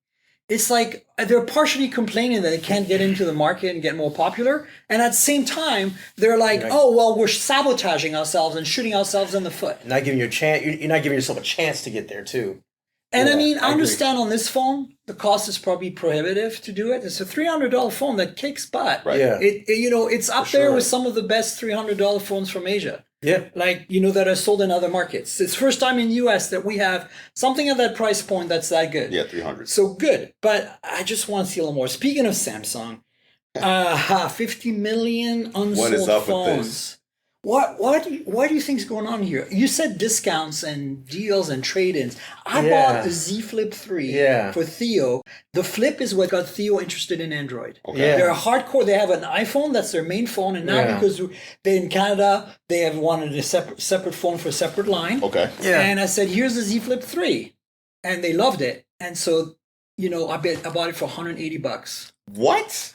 [SPEAKER 2] It's like they're partially complaining that they can't get into the market and get more popular, and at the same time they're like, oh well, we're sabotaging ourselves and shooting ourselves in the foot.
[SPEAKER 5] Not giving you a chance. You're not giving yourself a chance to get there too.
[SPEAKER 2] And
[SPEAKER 5] Yeah,
[SPEAKER 2] I mean, I
[SPEAKER 5] I
[SPEAKER 2] understand on this phone, the cost is probably prohibitive to do it. It's a $300 phone that kicks butt.
[SPEAKER 4] Right.
[SPEAKER 5] Yeah.
[SPEAKER 2] It's up there with some of the best $300 phones from Asia.
[SPEAKER 5] Yeah.
[SPEAKER 2] Like, that are sold in other markets. It's first time in US that we have something at that price point that's that good.
[SPEAKER 4] Yeah, 300.
[SPEAKER 2] So good. But I just want to see a little more. Speaking of Samsung, 50 million unsold
[SPEAKER 4] What is up
[SPEAKER 2] phones.
[SPEAKER 4] with this?
[SPEAKER 2] What do you think's going on here? You said discounts and deals and trade-ins. I
[SPEAKER 5] Yeah.
[SPEAKER 2] bought a Z Flip 3
[SPEAKER 5] Yeah.
[SPEAKER 2] for Theo. The Flip is what got Theo interested in Android.
[SPEAKER 4] Okay.
[SPEAKER 5] Yeah.
[SPEAKER 2] They're hardcore. They have an iPhone that's their main phone, and now
[SPEAKER 5] Yeah.
[SPEAKER 2] because they're in Canada, they have wanted a separate phone for a separate line.
[SPEAKER 4] Okay.
[SPEAKER 5] Yeah.
[SPEAKER 2] And I said, "Here's the Z Flip 3," and they loved it. And so, I bought it for $180.
[SPEAKER 4] What?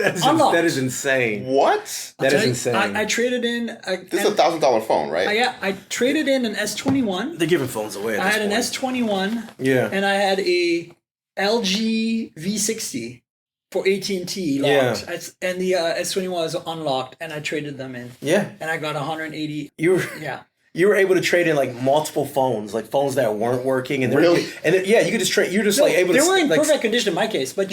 [SPEAKER 2] Unlocked.
[SPEAKER 5] That is insane.
[SPEAKER 4] What?
[SPEAKER 5] That
[SPEAKER 2] I'll
[SPEAKER 5] is
[SPEAKER 2] tell you,
[SPEAKER 5] insane.
[SPEAKER 2] I traded in.
[SPEAKER 4] This is a $1,000 phone, right?
[SPEAKER 2] I traded in an S21.
[SPEAKER 5] They're giving phones away. At
[SPEAKER 2] I
[SPEAKER 5] this
[SPEAKER 2] had an
[SPEAKER 5] point.
[SPEAKER 2] S21.
[SPEAKER 5] Yeah.
[SPEAKER 2] And I had a LG V60 for AT&T locked. And the S21 was unlocked, and I traded them in.
[SPEAKER 5] Yeah.
[SPEAKER 2] And I got 180.
[SPEAKER 5] You were able to trade in like multiple phones, like phones that weren't working, and
[SPEAKER 4] really,
[SPEAKER 5] you could just trade. You're just like able
[SPEAKER 2] they
[SPEAKER 5] to.
[SPEAKER 2] They were in
[SPEAKER 5] like,
[SPEAKER 2] perfect condition in my case, but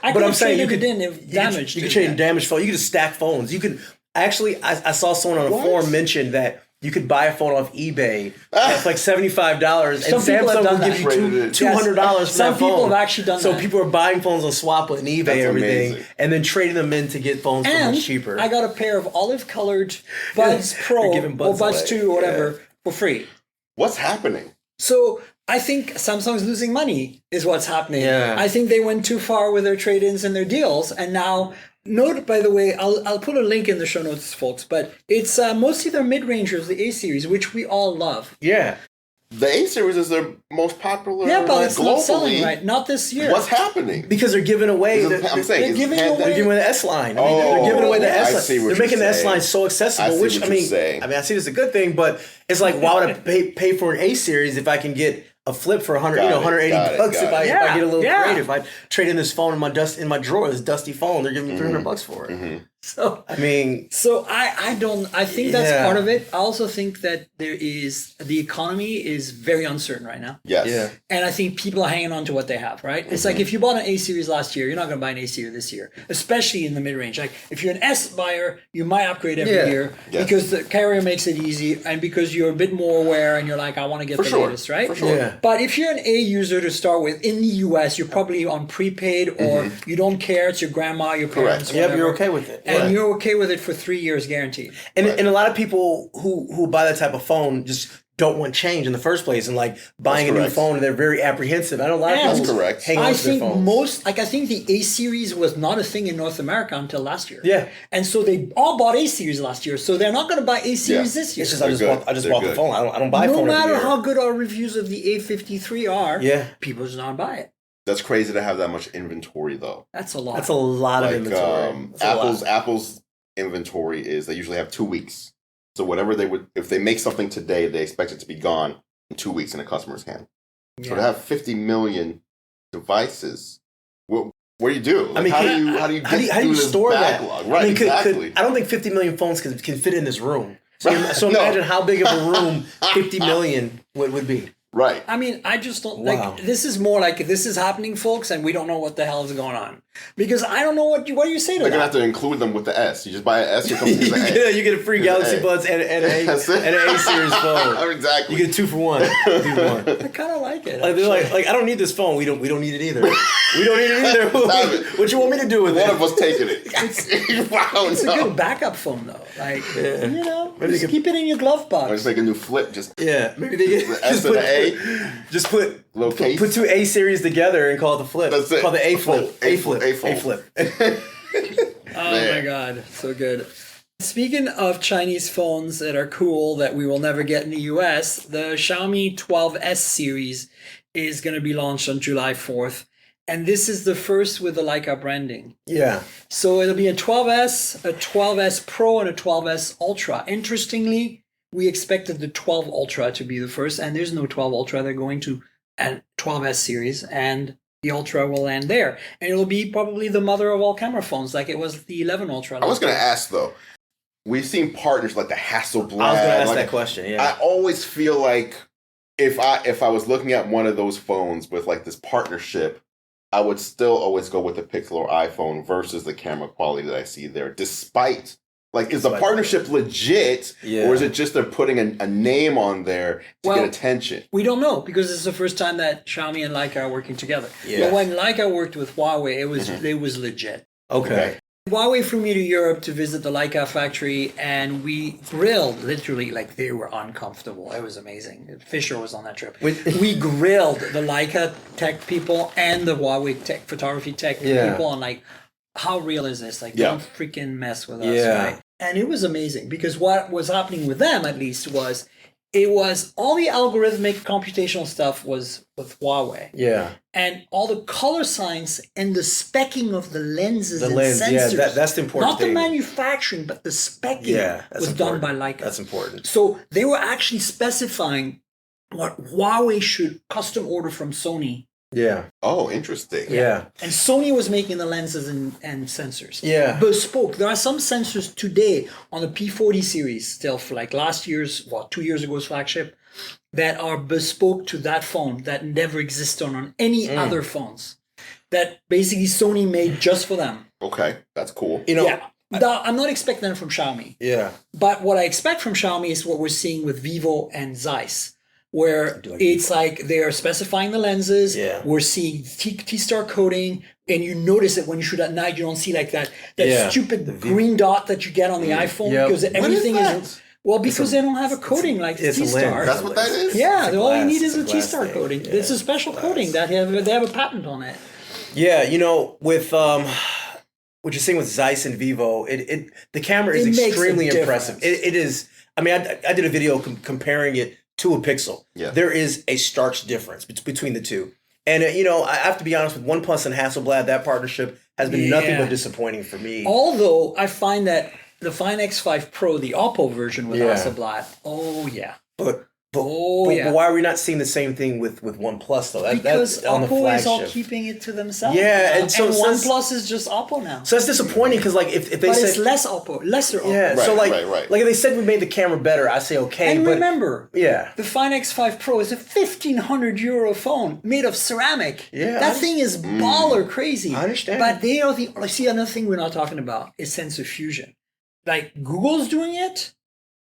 [SPEAKER 5] I'm saying you could
[SPEAKER 2] it in if damaged.
[SPEAKER 5] You could trade in damaged phone. You could just stack phones. You could actually. I saw someone on a forum mention that you could buy a phone off eBay for like $75, and Samsung will give you $200 for that phone.
[SPEAKER 2] Some people have actually done that.
[SPEAKER 5] So people are buying phones on Swappa and eBay, everything, and then trading them in to get phones for much cheaper.
[SPEAKER 2] I got a pair of olive-colored Buds Pro or Buds 2 or whatever for free.
[SPEAKER 4] What's happening?
[SPEAKER 2] So I think Samsung's losing money is what's happening.
[SPEAKER 5] Yeah.
[SPEAKER 2] I think they went too far with their trade-ins and their deals, and now. Note, by the way, I'll put a link in the show notes, folks, but it's mostly their mid-rangers, the A series, which we all love.
[SPEAKER 5] Yeah.
[SPEAKER 4] The A series is their most popular.
[SPEAKER 2] Yeah, but it's
[SPEAKER 4] globally.
[SPEAKER 2] not selling right. Not this year.
[SPEAKER 4] What's happening?
[SPEAKER 5] Because they're giving away.
[SPEAKER 2] They're giving away
[SPEAKER 5] the S line. They're giving away the S line. They're making the S line so accessible. I see it as a good thing, but it's like, why would I pay for an A series if I can get a flip for $180 if I get a little creative? I trade in this phone in my drawer, this dusty phone. They're giving me $300 for it.
[SPEAKER 2] Mm-hmm. So I think that's part of it. I also think that the economy is very uncertain right now.
[SPEAKER 4] Yes. Yeah.
[SPEAKER 2] And I think people are hanging on to what they have, right? It's like if you bought an A series last year, you're not going to buy an A series this year, especially in the mid range. Like if you're an S buyer, you might upgrade every year because the carrier makes it easy and because you're a bit more aware and you're like, I want to get the latest, right?
[SPEAKER 4] For sure.
[SPEAKER 5] Yeah.
[SPEAKER 2] But if you're an A user to start with in the US, you're probably on prepaid or you don't care. It's your grandma, your parents.
[SPEAKER 5] Yep, you're okay with it.
[SPEAKER 2] And you're okay with it for 3 years guaranteed.
[SPEAKER 5] And a lot of people who buy that type of phone just don't want change in the first place and like buying a new phone and they're very apprehensive. I know a lot of people hang on to their phones.
[SPEAKER 2] I think the A series was not a thing in North America until last year.
[SPEAKER 5] Yeah.
[SPEAKER 2] And so they all bought A series last year. So they're not going to buy A series this year.
[SPEAKER 5] It's just I just bought the phone. I don't buy phone.
[SPEAKER 2] No matter how good our reviews of the A53 are, people just not buy it.
[SPEAKER 4] That's crazy to have that much inventory though.
[SPEAKER 2] That's a lot.
[SPEAKER 5] That's a lot of inventory.
[SPEAKER 4] Apple's inventory is they usually have 2 weeks. So whatever if they make something today, they expect it to be gone in 2 weeks in a customer's hand. Yeah. So to have 50 million devices, what do you do? Like, how do you store backlog? That?
[SPEAKER 5] Right, exactly. I don't think 50 million phones can fit in this room. So imagine how big of a room 50 million would be.
[SPEAKER 4] Right.
[SPEAKER 2] I mean, I just don't this is more like this is happening, folks, and we don't know what the hell is going on. Because I don't know what do you say to
[SPEAKER 4] They're
[SPEAKER 2] that?
[SPEAKER 4] They're going to have to include them with the S. You just buy an S, you come to the A.
[SPEAKER 5] You get a free Galaxy Buds and an A series phone.
[SPEAKER 4] Exactly.
[SPEAKER 5] You get 2 for 1.
[SPEAKER 2] I kind of like it.
[SPEAKER 5] They're like, I don't need this phone. We don't need it either. We don't need it either. What you want me to do with it?
[SPEAKER 4] One of us taking it.
[SPEAKER 2] It's a good backup phone, though. Like, just keep it in your glove box.
[SPEAKER 4] Or just make a new flip.
[SPEAKER 5] Maybe they get
[SPEAKER 4] the S and the A.
[SPEAKER 5] Just put 2 A series together and call it the flip.
[SPEAKER 4] That's it.
[SPEAKER 5] Call the A flip. A flip.
[SPEAKER 2] Oh my God, so good. Speaking of Chinese phones that are cool that we will never get in the US, the Xiaomi 12S series is going to be launched on July 4th. And this is the first with the Leica branding.
[SPEAKER 5] Yeah.
[SPEAKER 2] So it'll be a 12S, a 12S Pro, and a 12S Ultra. Interestingly, we expected the 12 Ultra to be the first, and there's no 12 Ultra. They're going to a 12S series, and the Ultra will land there. And it'll be probably the mother of all camera phones, like it was the 11 Ultra.
[SPEAKER 4] I was going to ask, though. We've seen partners like the Hasselblad.
[SPEAKER 5] I was going to ask that question, yeah.
[SPEAKER 4] I always feel like if I was looking at one of those phones with like this partnership, I would still always go with the Pixel or iPhone versus the camera quality that I see there, despite... Like, is the partnership legit, or is it just they're putting a name on there to get attention?
[SPEAKER 2] We don't know, because it's the first time that Xiaomi and Leica are working together.
[SPEAKER 5] Yes.
[SPEAKER 2] But when Leica worked with Huawei, it was legit.
[SPEAKER 5] Okay.
[SPEAKER 2] Huawei flew me to Europe to visit the Leica factory, and we grilled, literally, like they were uncomfortable. It was amazing. Fisher was on that trip. We grilled the Leica tech people and the Huawei photography tech people on like, how real is this? Like, don't freaking mess with us, right? And it was amazing because what was happening with them, at least, was all the algorithmic computational stuff was with Huawei.
[SPEAKER 5] Yeah.
[SPEAKER 2] And all the color science and the specking of the lenses and sensors.
[SPEAKER 5] Yeah, that's the important
[SPEAKER 2] Not
[SPEAKER 5] thing.
[SPEAKER 2] the manufacturing, but the specking was done by Leica.
[SPEAKER 5] That's important.
[SPEAKER 2] So they were actually specifying what Huawei should custom order from Sony
[SPEAKER 5] Yeah.
[SPEAKER 4] Oh, interesting.
[SPEAKER 5] Yeah.
[SPEAKER 2] And Sony was making the lenses and sensors.
[SPEAKER 5] Yeah.
[SPEAKER 2] Bespoke. There are some sensors today on the P40 series, still for like last year's, 2 years ago's flagship, that are bespoke to that phone that never existed on any other phones. That basically Sony made just for them.
[SPEAKER 4] Okay, that's cool.
[SPEAKER 5] You know,
[SPEAKER 2] Yeah. Now, I'm not expecting that from Xiaomi.
[SPEAKER 5] yeah.
[SPEAKER 2] But what I expect from Xiaomi is what we're seeing with Vivo and Zeiss, where it's like they're specifying the lenses.
[SPEAKER 5] Yeah.
[SPEAKER 2] We're seeing T-Star coating, and you notice it when you shoot at night. You don't see like that
[SPEAKER 5] Yeah.
[SPEAKER 2] stupid green dot that you get on the iPhone
[SPEAKER 5] Yep.
[SPEAKER 2] because everything
[SPEAKER 4] that?
[SPEAKER 2] is. Well, because they don't have a coating like the
[SPEAKER 5] it's a
[SPEAKER 2] T-Star.
[SPEAKER 5] lens.
[SPEAKER 4] That's what that is?
[SPEAKER 2] Yeah,
[SPEAKER 5] It's a
[SPEAKER 2] all you
[SPEAKER 5] glass-
[SPEAKER 2] need is
[SPEAKER 5] it's
[SPEAKER 2] a
[SPEAKER 5] a glass
[SPEAKER 2] T-Star
[SPEAKER 5] thing.
[SPEAKER 2] coating.
[SPEAKER 5] Yeah,
[SPEAKER 2] It's a special coating that they have a patent on it.
[SPEAKER 5] Yeah, you know, with what you're saying with Zeiss and Vivo, the camera is
[SPEAKER 2] It makes a
[SPEAKER 5] extremely impressive.
[SPEAKER 2] difference.
[SPEAKER 5] It is. I mean, I did a video comparing it to a Pixel.
[SPEAKER 4] Yeah.
[SPEAKER 5] There is a stark difference between the two. And you know, I have to be honest with OnePlus and Hasselblad. That partnership has been nothing
[SPEAKER 2] Yeah.
[SPEAKER 5] but disappointing for me.
[SPEAKER 2] Although I find that the Find X5 Pro, the Oppo version with
[SPEAKER 5] Yeah.
[SPEAKER 2] Hasselblad, oh yeah.
[SPEAKER 5] But
[SPEAKER 2] Oh, yeah.
[SPEAKER 5] why are we not seeing the same thing with OnePlus though?
[SPEAKER 2] Because
[SPEAKER 5] that's on the
[SPEAKER 2] Oppo is all
[SPEAKER 5] flagship.
[SPEAKER 2] keeping it to themselves.
[SPEAKER 5] Yeah,
[SPEAKER 2] now.
[SPEAKER 5] and so that's-
[SPEAKER 2] OnePlus is just Oppo now.
[SPEAKER 5] So that's disappointing because like if they
[SPEAKER 2] But
[SPEAKER 5] said
[SPEAKER 2] it's lesser Oppo.
[SPEAKER 5] yeah, so
[SPEAKER 4] Right,
[SPEAKER 5] like
[SPEAKER 4] right.
[SPEAKER 5] like if they said we made the camera better, I say okay.
[SPEAKER 2] And
[SPEAKER 5] but
[SPEAKER 2] remember,
[SPEAKER 5] yeah,
[SPEAKER 2] the Find X5 Pro is a €1,500 phone made of ceramic.
[SPEAKER 5] Yeah,
[SPEAKER 2] that thing is baller crazy.
[SPEAKER 5] I understand.
[SPEAKER 2] But they are see, another thing we're not talking about is sensor fusion. Like Google's doing it,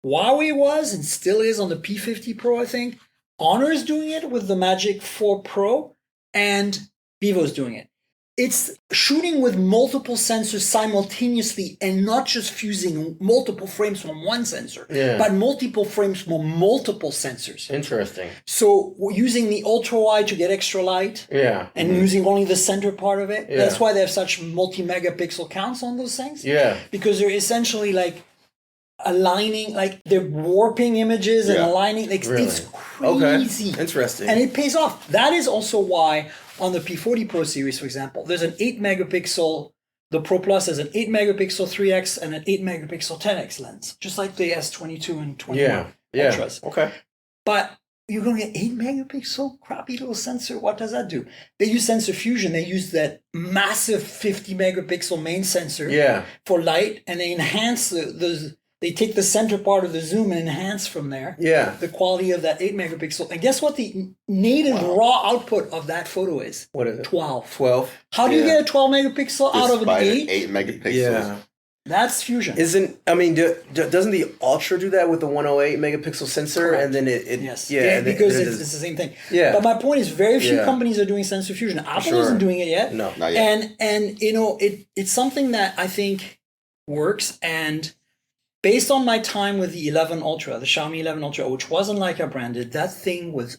[SPEAKER 2] Huawei was and still is on the P50 Pro, I think. Honor is doing it with the Magic 4 Pro, and Vivo's doing it. It's shooting with multiple sensors simultaneously and not just fusing multiple frames from one sensor,
[SPEAKER 5] Yeah.
[SPEAKER 2] but multiple frames from multiple sensors.
[SPEAKER 5] interesting.
[SPEAKER 2] So we're using the ultra wide to get extra light
[SPEAKER 5] Yeah,
[SPEAKER 2] and using only the center part of it.
[SPEAKER 5] Yeah.
[SPEAKER 2] That's why they have such multi-megapixel counts on those things.
[SPEAKER 5] yeah,
[SPEAKER 2] Because they're essentially like aligning, like they're warping images and
[SPEAKER 4] Yeah.
[SPEAKER 2] aligning. Like,
[SPEAKER 5] Really?
[SPEAKER 2] it's
[SPEAKER 5] okay,
[SPEAKER 2] crazy.
[SPEAKER 5] interesting.
[SPEAKER 2] And it pays off. That is also why on the P40 Pro series, for example, there's an 8 megapixel, the Pro Plus has an 8 megapixel 3x and an 8 megapixel 10x lens, just like the S22 and 21
[SPEAKER 5] yeah,
[SPEAKER 2] Ultras.
[SPEAKER 5] okay,
[SPEAKER 2] But you're going to get 8 megapixel crappy little sensor. What does that do? They use sensor fusion. They use that massive 50 megapixel main sensor
[SPEAKER 5] yeah,
[SPEAKER 2] for light, and they enhance they take the center part of the zoom and enhance from there
[SPEAKER 5] yeah.
[SPEAKER 2] the quality of that 8 megapixel. And guess what the native raw output of that photo is?
[SPEAKER 5] What is it?
[SPEAKER 2] 12.
[SPEAKER 5] 12.
[SPEAKER 2] How do you
[SPEAKER 4] Yeah.
[SPEAKER 2] get a 12 megapixel out of an
[SPEAKER 4] Despite
[SPEAKER 2] 8?
[SPEAKER 4] 8 megapixels.
[SPEAKER 5] Yeah.
[SPEAKER 2] That's fusion.
[SPEAKER 5] Doesn't doesn't the Ultra do that with the 108 megapixel sensor?
[SPEAKER 2] Correct.
[SPEAKER 5] And then it
[SPEAKER 2] Yes.
[SPEAKER 5] yeah,
[SPEAKER 2] Yeah,
[SPEAKER 5] and then-
[SPEAKER 2] because
[SPEAKER 5] then
[SPEAKER 2] it's the same thing.
[SPEAKER 5] Yeah.
[SPEAKER 2] But my point is, very few
[SPEAKER 5] Yeah.
[SPEAKER 2] companies are doing sensor fusion. Apple
[SPEAKER 5] Sure.
[SPEAKER 2] isn't doing it yet.
[SPEAKER 5] no,
[SPEAKER 4] Not yet.
[SPEAKER 2] And you know, it's something that I think works. And based on my time with the 11 Ultra, the Xiaomi 11 Ultra, which wasn't Leica branded, that thing was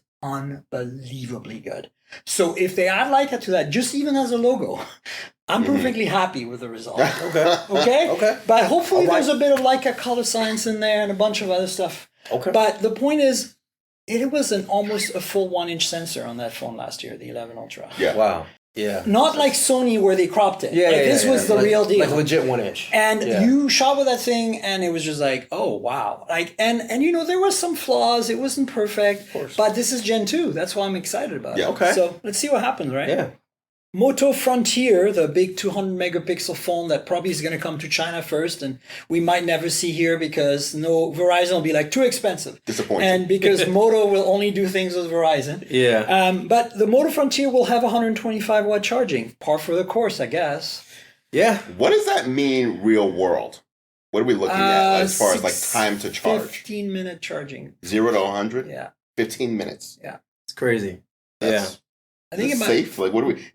[SPEAKER 2] unbelievably good. So if they add Leica to that, just even as a logo, I'm perfectly happy with the result.
[SPEAKER 5] okay,
[SPEAKER 2] Okay?
[SPEAKER 5] Okay.
[SPEAKER 2] But hopefully
[SPEAKER 5] All right.
[SPEAKER 2] there's a bit of Leica color science in there and a bunch of other stuff.
[SPEAKER 5] okay.
[SPEAKER 2] But the point is, it was almost a full 1-inch sensor on that phone last year, the 11 Ultra.
[SPEAKER 4] Yeah.
[SPEAKER 5] Wow. Yeah.
[SPEAKER 2] Not like Sony where they cropped it.
[SPEAKER 5] Yeah,
[SPEAKER 2] Like,
[SPEAKER 5] yeah,
[SPEAKER 2] this
[SPEAKER 5] yeah,
[SPEAKER 2] was the
[SPEAKER 5] like,
[SPEAKER 2] real deal.
[SPEAKER 5] like legit 1-inch.
[SPEAKER 2] And
[SPEAKER 5] Yeah.
[SPEAKER 2] you shot with that thing, and it was just like, oh wow! Like, and you know, there were some flaws. It wasn't perfect,
[SPEAKER 5] course.
[SPEAKER 2] but this is Gen 2. That's why I'm excited about
[SPEAKER 4] Yeah,
[SPEAKER 2] it.
[SPEAKER 5] okay.
[SPEAKER 2] So let's see what happens, right?
[SPEAKER 5] Yeah.
[SPEAKER 2] Moto Frontier, the big 200 megapixel phone that probably is going to come to China first, and we might never see here because Verizon will be like too expensive.
[SPEAKER 4] Disappointing.
[SPEAKER 2] And because Moto will only do things with Verizon.
[SPEAKER 5] Yeah.
[SPEAKER 2] But the Moto Frontier will have 125 watt charging, par for the course, I guess.
[SPEAKER 5] Yeah.
[SPEAKER 4] What does that mean, real world? What are we looking at as far as like time to charge?
[SPEAKER 2] 15-minute charging.
[SPEAKER 4] 0 to 100?
[SPEAKER 2] Yeah.
[SPEAKER 4] 15 minutes.
[SPEAKER 5] It's crazy.
[SPEAKER 4] That's,
[SPEAKER 2] I think
[SPEAKER 4] is
[SPEAKER 2] it
[SPEAKER 4] it
[SPEAKER 2] might.
[SPEAKER 4] safe? Like, what are we?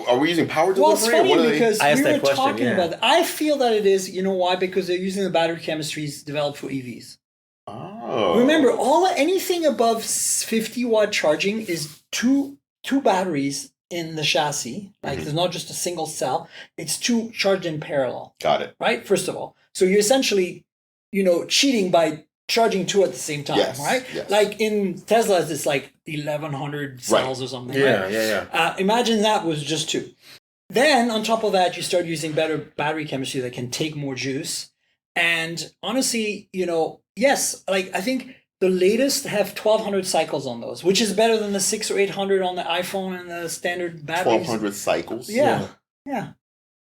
[SPEAKER 4] Are we using power
[SPEAKER 2] Well, it's
[SPEAKER 4] delivery?
[SPEAKER 2] funny
[SPEAKER 4] or what are
[SPEAKER 2] because
[SPEAKER 5] I asked
[SPEAKER 2] we were
[SPEAKER 5] that question,
[SPEAKER 2] talking
[SPEAKER 5] yeah.
[SPEAKER 2] about that. I feel that it is. You know why? Because they're using the battery chemistries developed for EVs.
[SPEAKER 4] Oh.
[SPEAKER 2] Remember, anything above 50 watt charging is two batteries in the chassis. Like,
[SPEAKER 4] Mm-hmm.
[SPEAKER 2] there's not just a single cell. It's two charged in parallel.
[SPEAKER 4] Got it.
[SPEAKER 2] Right. First of all, so you're essentially, cheating by charging two at the same time.
[SPEAKER 4] Yes,
[SPEAKER 2] Right.
[SPEAKER 4] yes.
[SPEAKER 2] Like in Teslas, it's like 1,100 cells or something.
[SPEAKER 5] Yeah.
[SPEAKER 2] Right?
[SPEAKER 5] Yeah.
[SPEAKER 2] Imagine that was just two. Then on top of that, you start using better battery chemistry that can take more juice. And honestly, yes, like I think the latest have 1,200 cycles on those, which is better than the 600 or 800 on the iPhone and the standard batteries.
[SPEAKER 4] 1,200 cycles?
[SPEAKER 2] Yeah.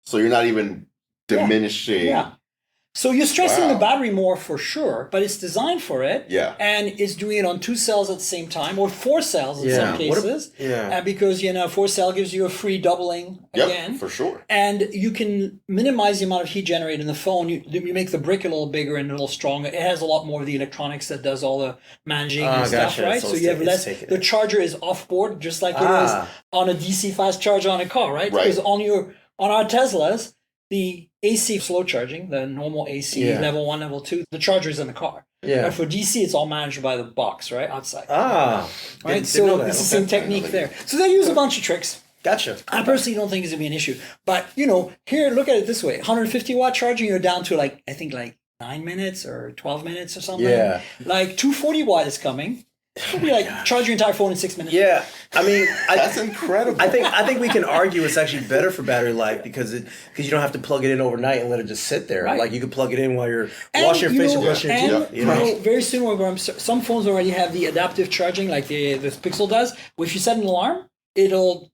[SPEAKER 4] So you're not even diminishing.
[SPEAKER 2] Yeah. So you're stressing
[SPEAKER 4] Wow.
[SPEAKER 2] the battery more for sure, but it's designed for it.
[SPEAKER 4] Yeah.
[SPEAKER 2] And it's doing it on 2 cells at the same time, or 4 cells in some cases. Because, 4 cell gives you a free doubling again.
[SPEAKER 4] Yep, for sure.
[SPEAKER 2] And you can minimize the amount of heat generated in the phone. You make the brick a little bigger and a little stronger. It has a lot more of the electronics that does all the managing and stuff, right? So you have less. The charger is off board, just like it is on a DC fast charger on a car, right? Because on our Teslas, the AC slow charging, the normal AC level 1, level 2, the charger is in the car.
[SPEAKER 5] Yeah.
[SPEAKER 2] But for DC, it's all managed by the box, right? Outside.
[SPEAKER 5] Right?
[SPEAKER 2] So it's the same technique there. So they use a bunch of tricks.
[SPEAKER 5] Gotcha.
[SPEAKER 2] I personally don't think it's going to be an issue. But, here, look at it this way. 150 watt charging, you're down to I think 9 minutes or 12 minutes or something.
[SPEAKER 5] Yeah.
[SPEAKER 2] 240 watt is coming. It'll be charge your entire phone in 6 minutes.
[SPEAKER 5] Yeah, I mean,
[SPEAKER 4] That's incredible.
[SPEAKER 5] I think we can argue it's actually better for battery life because you don't have to plug it in overnight and let it just sit there.
[SPEAKER 2] Right.
[SPEAKER 5] Like you can plug it in while you're washing your face or brushing your teeth.
[SPEAKER 2] Very soon, some phones already have the adaptive charging, like the Pixel does. Well, if you set an alarm, it'll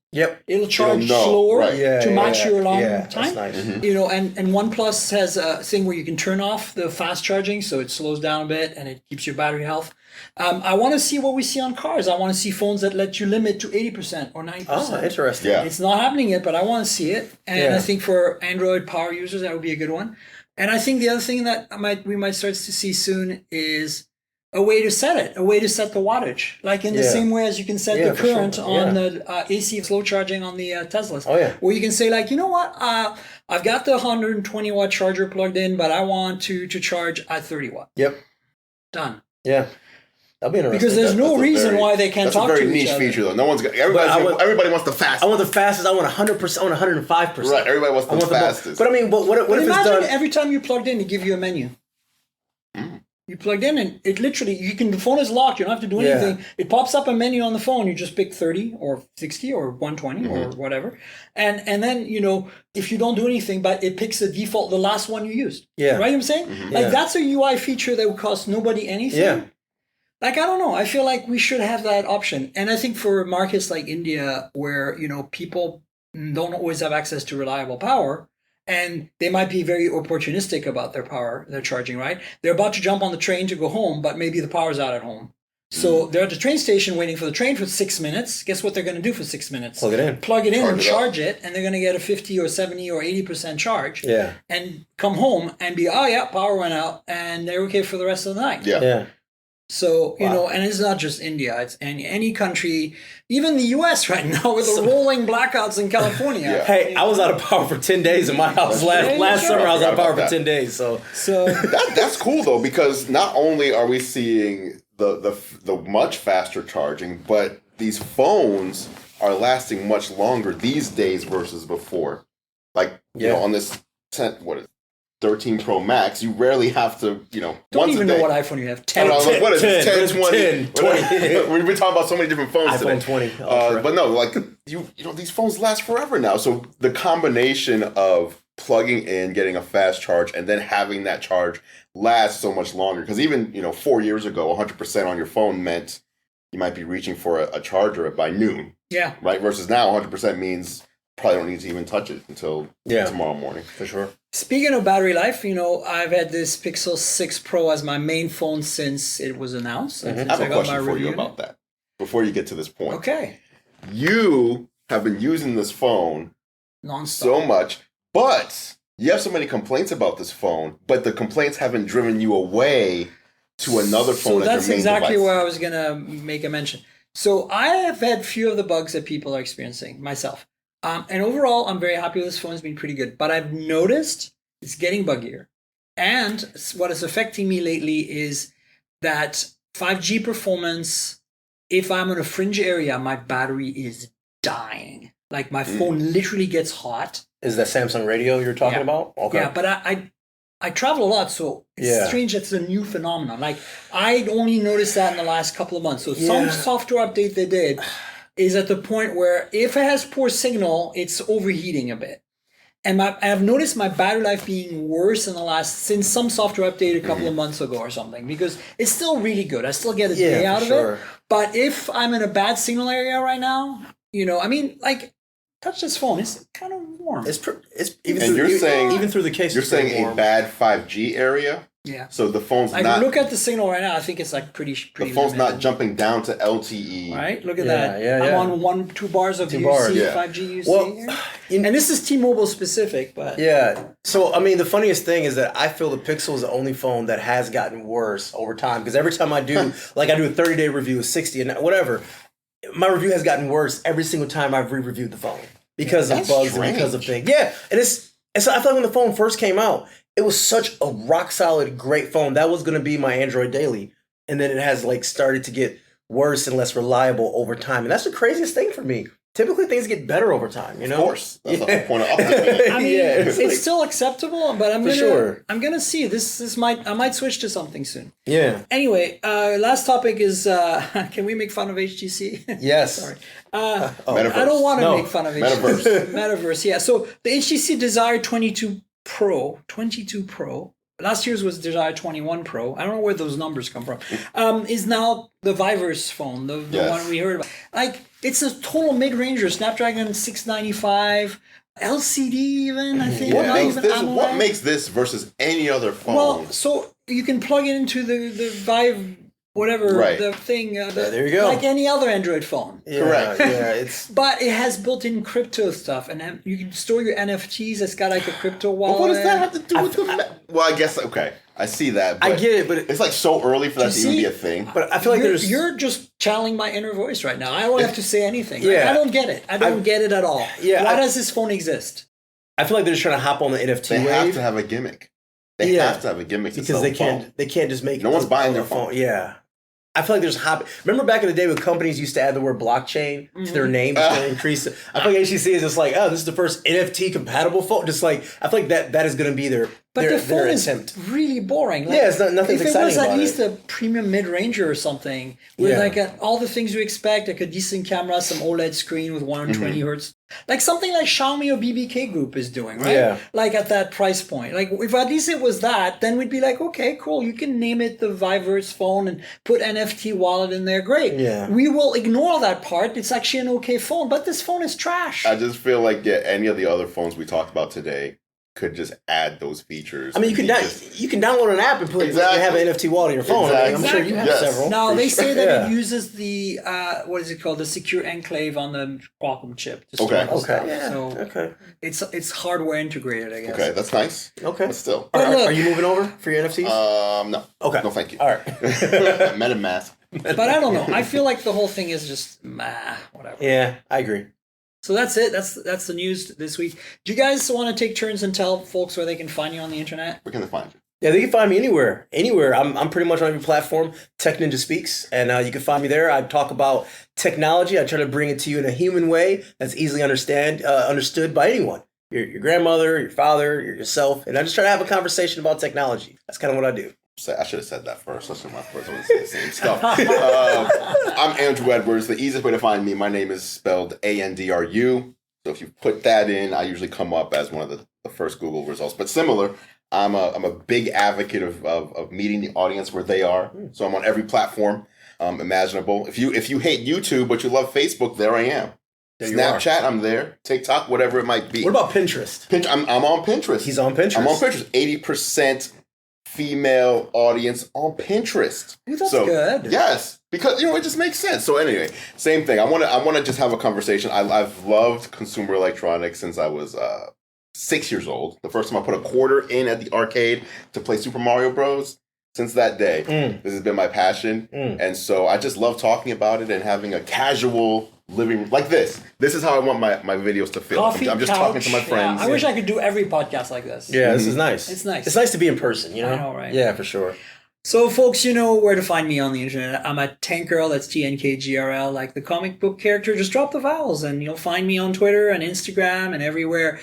[SPEAKER 2] charge slower to match your alarm time.
[SPEAKER 5] That's nice.
[SPEAKER 2] And OnePlus has a thing where you can turn off the fast charging, so it slows down a bit and it keeps your battery health. I want to see what we see on cars. I want to see phones that let you limit to 80% or 90%.
[SPEAKER 5] Oh, interesting.
[SPEAKER 4] Yeah.
[SPEAKER 2] It's not happening yet, but I want to see it. And I think for Android power users, that would be a good one. And I think the other thing that we might start to see soon is a way to set it, a way to set the wattage. Like in the same way as you can set the current on the AC slow charging on the Teslas.
[SPEAKER 5] Oh, yeah.
[SPEAKER 2] Where you can say you know what, I've got the 120 watt charger plugged in, but I want to charge at 30 watt.
[SPEAKER 5] Yep.
[SPEAKER 2] Done.
[SPEAKER 5] Yeah. That'll be interesting.
[SPEAKER 2] Because there's no reason why they can't talk to each other.
[SPEAKER 4] That's a very niche feature, though. No one's got. Everybody wants the fastest.
[SPEAKER 5] I want the fastest. I want 100%. I want 105%.
[SPEAKER 4] Right. Everybody wants the fastest.
[SPEAKER 5] But I mean, what if it's done?
[SPEAKER 2] Every time you plugged in, it give you a menu. You plugged in and it literally, the phone is locked. You don't have to do anything. It pops up a menu on the phone. You just pick 30 or 60 or 120 or whatever. And then, if you don't do anything, but it picks the default, the last one you used.
[SPEAKER 5] Yeah.
[SPEAKER 2] Right? I'm saying? That's a UI feature that would cost nobody anything.
[SPEAKER 5] Yeah.
[SPEAKER 2] I don't know. I feel like we should have that option. And I think for markets like India, where, people don't always have access to reliable power, and they might be very opportunistic about their charging, right? They're about to jump on the train to go home, but maybe the power's out at home. So they're at the train station waiting for the train for 6 minutes. Guess what they're going to do for 6 minutes?
[SPEAKER 5] Plug it in
[SPEAKER 2] and charge it, and they're going to get a 50 or 70 or 80% charge.
[SPEAKER 5] Yeah.
[SPEAKER 2] And come home and be, power went out, and they're okay for the rest of the night.
[SPEAKER 5] Yeah.
[SPEAKER 2] So, and it's not just India, it's any country, even the US right now with the rolling blackouts in California.
[SPEAKER 5] Hey, I was out of power for 10 days in my house last summer. I was out of power for 10 days. So
[SPEAKER 4] that's cool though, because not only are we seeing the much faster charging, but these phones are lasting much longer these days versus before. On this 13 Pro Max, you rarely have to,
[SPEAKER 2] don't
[SPEAKER 4] once
[SPEAKER 2] even
[SPEAKER 4] a day.
[SPEAKER 2] know what iPhone you have. 10.
[SPEAKER 4] What is it? 10, 20?
[SPEAKER 5] 10, 20.
[SPEAKER 4] We've been talking about so many different phones
[SPEAKER 5] iPhone
[SPEAKER 4] today.
[SPEAKER 5] 20.
[SPEAKER 4] But no, these phones last forever now. So the combination of plugging in, getting a fast charge, and then having that charge last so much longer. Because even, 4 years ago, 100% on your phone meant you might be reaching for a charger by noon.
[SPEAKER 2] Yeah.
[SPEAKER 4] Right? Versus now, 100% means probably don't need to even touch it until tomorrow morning.
[SPEAKER 5] For sure.
[SPEAKER 2] Speaking of battery life, I've had this Pixel 6 Pro as my main phone since it was announced.
[SPEAKER 4] I have a question for you about that before you get to this point.
[SPEAKER 2] Okay.
[SPEAKER 4] You have been using this phone
[SPEAKER 2] nonstop
[SPEAKER 4] so much, but you have so many complaints about this phone, but the complaints haven't driven you away to another phone as your main device.
[SPEAKER 2] So that's exactly where I was going to make a mention. So I have had few of the bugs that people are experiencing myself. And overall, I'm very happy with this phone. It's been pretty good. But I've noticed it's getting buggier. And what is affecting me lately is that 5G performance, if I'm in a fringe area, my battery is dying. Like my phone literally gets hot.
[SPEAKER 5] Is that Samsung radio you're talking about? Okay.
[SPEAKER 2] Yeah, but I travel a lot, so it's strange that's a new phenomenon. Like I only noticed that in the last couple of months. So some software update they did is at the point where if it has poor signal, it's overheating a bit. And I've noticed my battery life being worse since some software update a couple of months ago or something, because it's still really good. I still get a day out of it. But if I'm in a bad signal area right now, touch this phone. It's kind of warm.
[SPEAKER 5] It's
[SPEAKER 4] even
[SPEAKER 5] through the case.
[SPEAKER 4] You're saying a bad 5G area.
[SPEAKER 2] Yeah.
[SPEAKER 4] So the phone's
[SPEAKER 2] not. I look at the signal right now. I think it's like pretty.
[SPEAKER 4] The phone's
[SPEAKER 2] limited.
[SPEAKER 4] not jumping down to LTE.
[SPEAKER 2] Right. Look at that. I'm on 2 bars of 5G UC.
[SPEAKER 5] Well,
[SPEAKER 2] and this is T-Mobile specific, but
[SPEAKER 5] So I mean, the funniest thing is that I feel the Pixel is the only phone that has gotten worse over time, because every time I do, like I do a 30-day review of 60 and whatever, my review has gotten worse every single time I've re-reviewed the phone because of bugs and because of things. Yeah, and so I feel like when the phone first came out, it was such a rock solid, great phone. That was going to be my Android daily. And then it has started to get worse and less reliable over time. And that's the craziest thing for me. Typically things get better over time, you know?
[SPEAKER 4] Of course. That's the whole point of updating.
[SPEAKER 2] I mean, it's still acceptable, but I'm gonna see. I might switch to something soon.
[SPEAKER 5] Yeah.
[SPEAKER 2] Anyway, last topic is can we make fun of HTC?
[SPEAKER 5] Yes.
[SPEAKER 2] Sorry.
[SPEAKER 4] Metaverse.
[SPEAKER 2] I don't want to make fun of
[SPEAKER 4] HTC.
[SPEAKER 2] Metaverse, yeah. So the HTC Desire 22 Pro. Last year's was Desire 21 Pro. I don't know where those numbers come from. Is now the Viverse phone, the one we heard about. It's a total mid-ranger, Snapdragon 695, LCD even, I think.
[SPEAKER 4] What makes this versus any other phone?
[SPEAKER 2] Well, so you can plug it into the Vive, whatever, the thing.
[SPEAKER 5] There you go.
[SPEAKER 2] Like any other Android phone.
[SPEAKER 5] Yeah,
[SPEAKER 4] correct.
[SPEAKER 5] Yeah,
[SPEAKER 2] but it has built-in crypto stuff, and you can store your NFTs. It's got like a crypto wallet.
[SPEAKER 4] What does that have to do with Well, I guess, okay. I see that. But
[SPEAKER 5] I get it, but
[SPEAKER 4] it's so early for that to even be a thing.
[SPEAKER 5] But I feel like
[SPEAKER 2] you're just channeling my inner voice right now. I don't have to say anything.
[SPEAKER 5] Yeah.
[SPEAKER 2] I don't get it. I don't get it at all.
[SPEAKER 5] Yeah,
[SPEAKER 2] Why does this phone exist?
[SPEAKER 5] I feel like they're just trying to hop on the NFT
[SPEAKER 4] They
[SPEAKER 5] wave.
[SPEAKER 4] have to have a gimmick. They have to have a gimmick
[SPEAKER 5] because they can't just make
[SPEAKER 4] no one's buying their phone.
[SPEAKER 5] Yeah. I feel like there's Remember back in the day when companies used to add the word blockchain to their name to increase it? I feel like HTC is just like, oh, this is the first NFT compatible phone. Just like, I feel like that is going to be their
[SPEAKER 2] the phone
[SPEAKER 5] attempt.
[SPEAKER 2] is really boring.
[SPEAKER 5] It's nothing's exciting about it.
[SPEAKER 2] If it was at least a premium mid-ranger or something, with all the things you expect, like a decent camera, some OLED screen with 120 hertz, like something like Xiaomi or BBK Group is doing, right?
[SPEAKER 5] Yeah.
[SPEAKER 2] Like at that price point. Like if at least it was that, then we'd be like, okay, cool. You can name it the Viverse phone and put NFT wallet in there. Great.
[SPEAKER 5] Yeah.
[SPEAKER 2] We will ignore that part. It's actually an okay phone, but this phone is trash.
[SPEAKER 4] I just feel like any of the other phones we talked about today could just add those features.
[SPEAKER 5] I mean, you can download an app and have an NFT wallet on your phone.
[SPEAKER 4] Exactly.
[SPEAKER 5] I mean, I'm sure you have several.
[SPEAKER 2] No, they say that it uses the what is it called? The secure enclave on the Qualcomm chip.
[SPEAKER 4] Okay.
[SPEAKER 2] Yeah. So it's hardware integrated, I guess.
[SPEAKER 4] Okay, that's nice.
[SPEAKER 5] Okay.
[SPEAKER 4] But still.
[SPEAKER 5] Are you moving over for your NFTs?
[SPEAKER 4] No.
[SPEAKER 5] Okay.
[SPEAKER 4] No, thank you.
[SPEAKER 5] All right.
[SPEAKER 4] MetaMask.
[SPEAKER 2] But I don't know. I feel like the whole thing is just whatever.
[SPEAKER 5] Yeah, I agree.
[SPEAKER 2] So that's it. That's the news this week. Do you guys want to take turns and tell folks where they can find you on the internet?
[SPEAKER 4] Where can they find you?
[SPEAKER 5] Yeah, they can find me anywhere. I'm pretty much on every platform. Tech Ninja Speaks, and you can find me there. I talk about technology. I try to bring it to you in a human way that's easily understood by anyone. Your grandmother, your father, yourself, and I just try to have a conversation about technology. That's kind of what I do.
[SPEAKER 4] I should have said that first. That's my first one. Say the same stuff. I'm Andru Edwards. The easiest way to find me, my name is spelled Andru. So if you put that in, I usually come up as one of the first Google results. But similar, I'm a big advocate of meeting the audience where they are. So I'm on every platform imaginable. If you hate YouTube but you love Facebook, there I am.
[SPEAKER 5] There
[SPEAKER 4] Snapchat, I'm there. TikTok, whatever it might be.
[SPEAKER 5] What about Pinterest?
[SPEAKER 4] I'm on Pinterest.
[SPEAKER 5] He's on Pinterest.
[SPEAKER 4] I'm on Pinterest. 80% female audience on Pinterest.
[SPEAKER 2] Ooh, that's good.
[SPEAKER 4] Yes, because it just makes sense. So anyway, same thing. I want to just have a conversation. I've loved consumer electronics since I was 6 years old. The first time I put a quarter in at the arcade to play Super Mario Bros. Since that day, this has been my passion, and so I just love talking about it and having a casual living like this. This is how I want my videos to feel. I'm just talking to my friends.
[SPEAKER 2] I wish I could do every podcast like this.
[SPEAKER 5] Yeah, this is nice.
[SPEAKER 2] It's nice.
[SPEAKER 5] It's nice to be in person, you know?
[SPEAKER 2] I know, right?
[SPEAKER 5] Yeah, for sure.
[SPEAKER 2] So, folks, you know where to find me on the internet. I'm at Tankgirl, that's TNKGRL, like the comic book character. Just drop the vowels, and you'll find me on Twitter and Instagram and everywhere.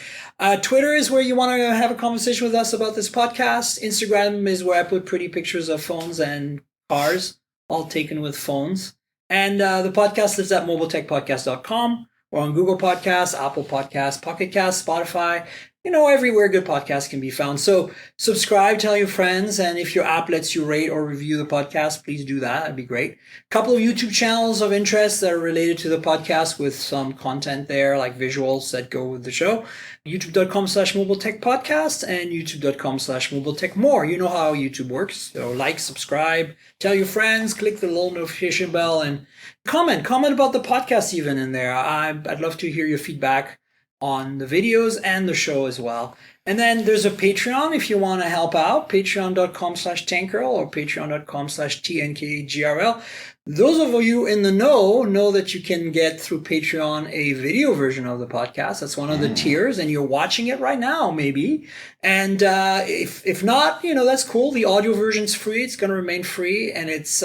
[SPEAKER 2] Twitter is where you want to have a conversation with us about this podcast. Instagram is where I put pretty pictures of phones and cars, all taken with phones. And the podcast is at mobiletechpodcast.com or on Google Podcasts, Apple Podcasts, Pocket Casts, Spotify, everywhere good podcasts can be found. So subscribe, tell your friends, and if your app lets you rate or review the podcast, please do that. That'd be great. A couple of YouTube channels of interest that are related to the podcast with some content there, like visuals that go with the show. youtube.com/mobiletechpodcast and youtube.com/mobiletechmore. You know how YouTube works. So like, subscribe, tell your friends, click the little notification bell, and comment about the podcast even in there. I'd love to hear your feedback on the videos and the show as well. And then there's a Patreon if you want to help out, patreon.com/tankgirl or patreon.com/tnkgrl. Those of you in the know that you can get through Patreon a video version of the podcast. That's one of the tiers, and you're watching it right now, maybe. And if not, that's cool. The audio version's free. It's going to remain free, and it's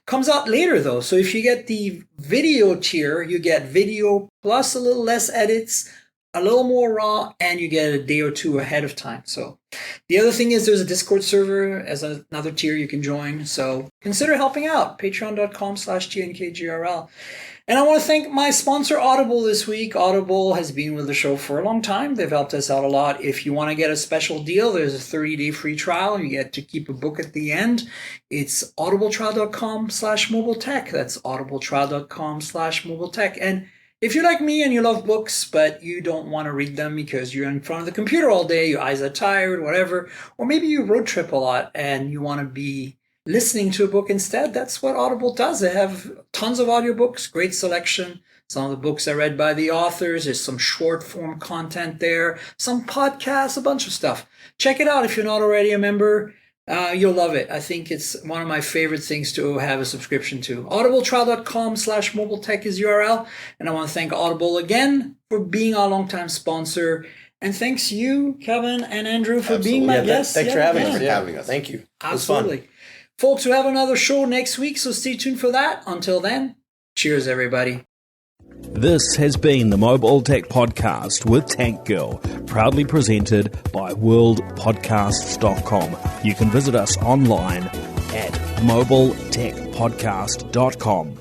[SPEAKER 2] comes out later, though. So if you get the video tier, you get video plus a little less edits, a little more raw, and you get a day or two ahead of time. So the other thing is there's a Discord server as another tier you can join. So consider helping out, patreon.com/tnkgrl. And I want to thank my sponsor, Audible, this week. Audible has been with the show for a long time. They've helped us out a lot. If you want to get a special deal, there's a 30-day free trial. You get to keep a book at the end. It's audibletrial.com/mobiletech. That's audibletrial.com/mobiletech. And if you're like me and you love books, but you don't want to read them because you're in front of the computer all day, your eyes are tired, whatever, or maybe you road trip a lot and you want to be listening to a book instead, that's what Audible does. They have tons of audiobooks, great selection. Some of the books are read by the authors. There's some short form content there, some podcasts, a bunch of stuff. Check it out if you're not already a member. You'll love it. I think it's one of my favorite things to have a subscription to. audibletrial.com/mobiletech is URL. And I want to thank Audible again for being our longtime sponsor. And thanks you, Kevin and Andrew, for being my guests.
[SPEAKER 5] Thanks for having
[SPEAKER 4] us.
[SPEAKER 5] Thank you.
[SPEAKER 2] Absolutely. Folks, we'll have another show next week, so stay tuned for that. Until then, cheers, everybody.
[SPEAKER 1] This has been the Mobile Tech Podcast with Tank Girl, proudly presented by worldpodcasts.com. You can visit us online at mobiletechpodcast.com.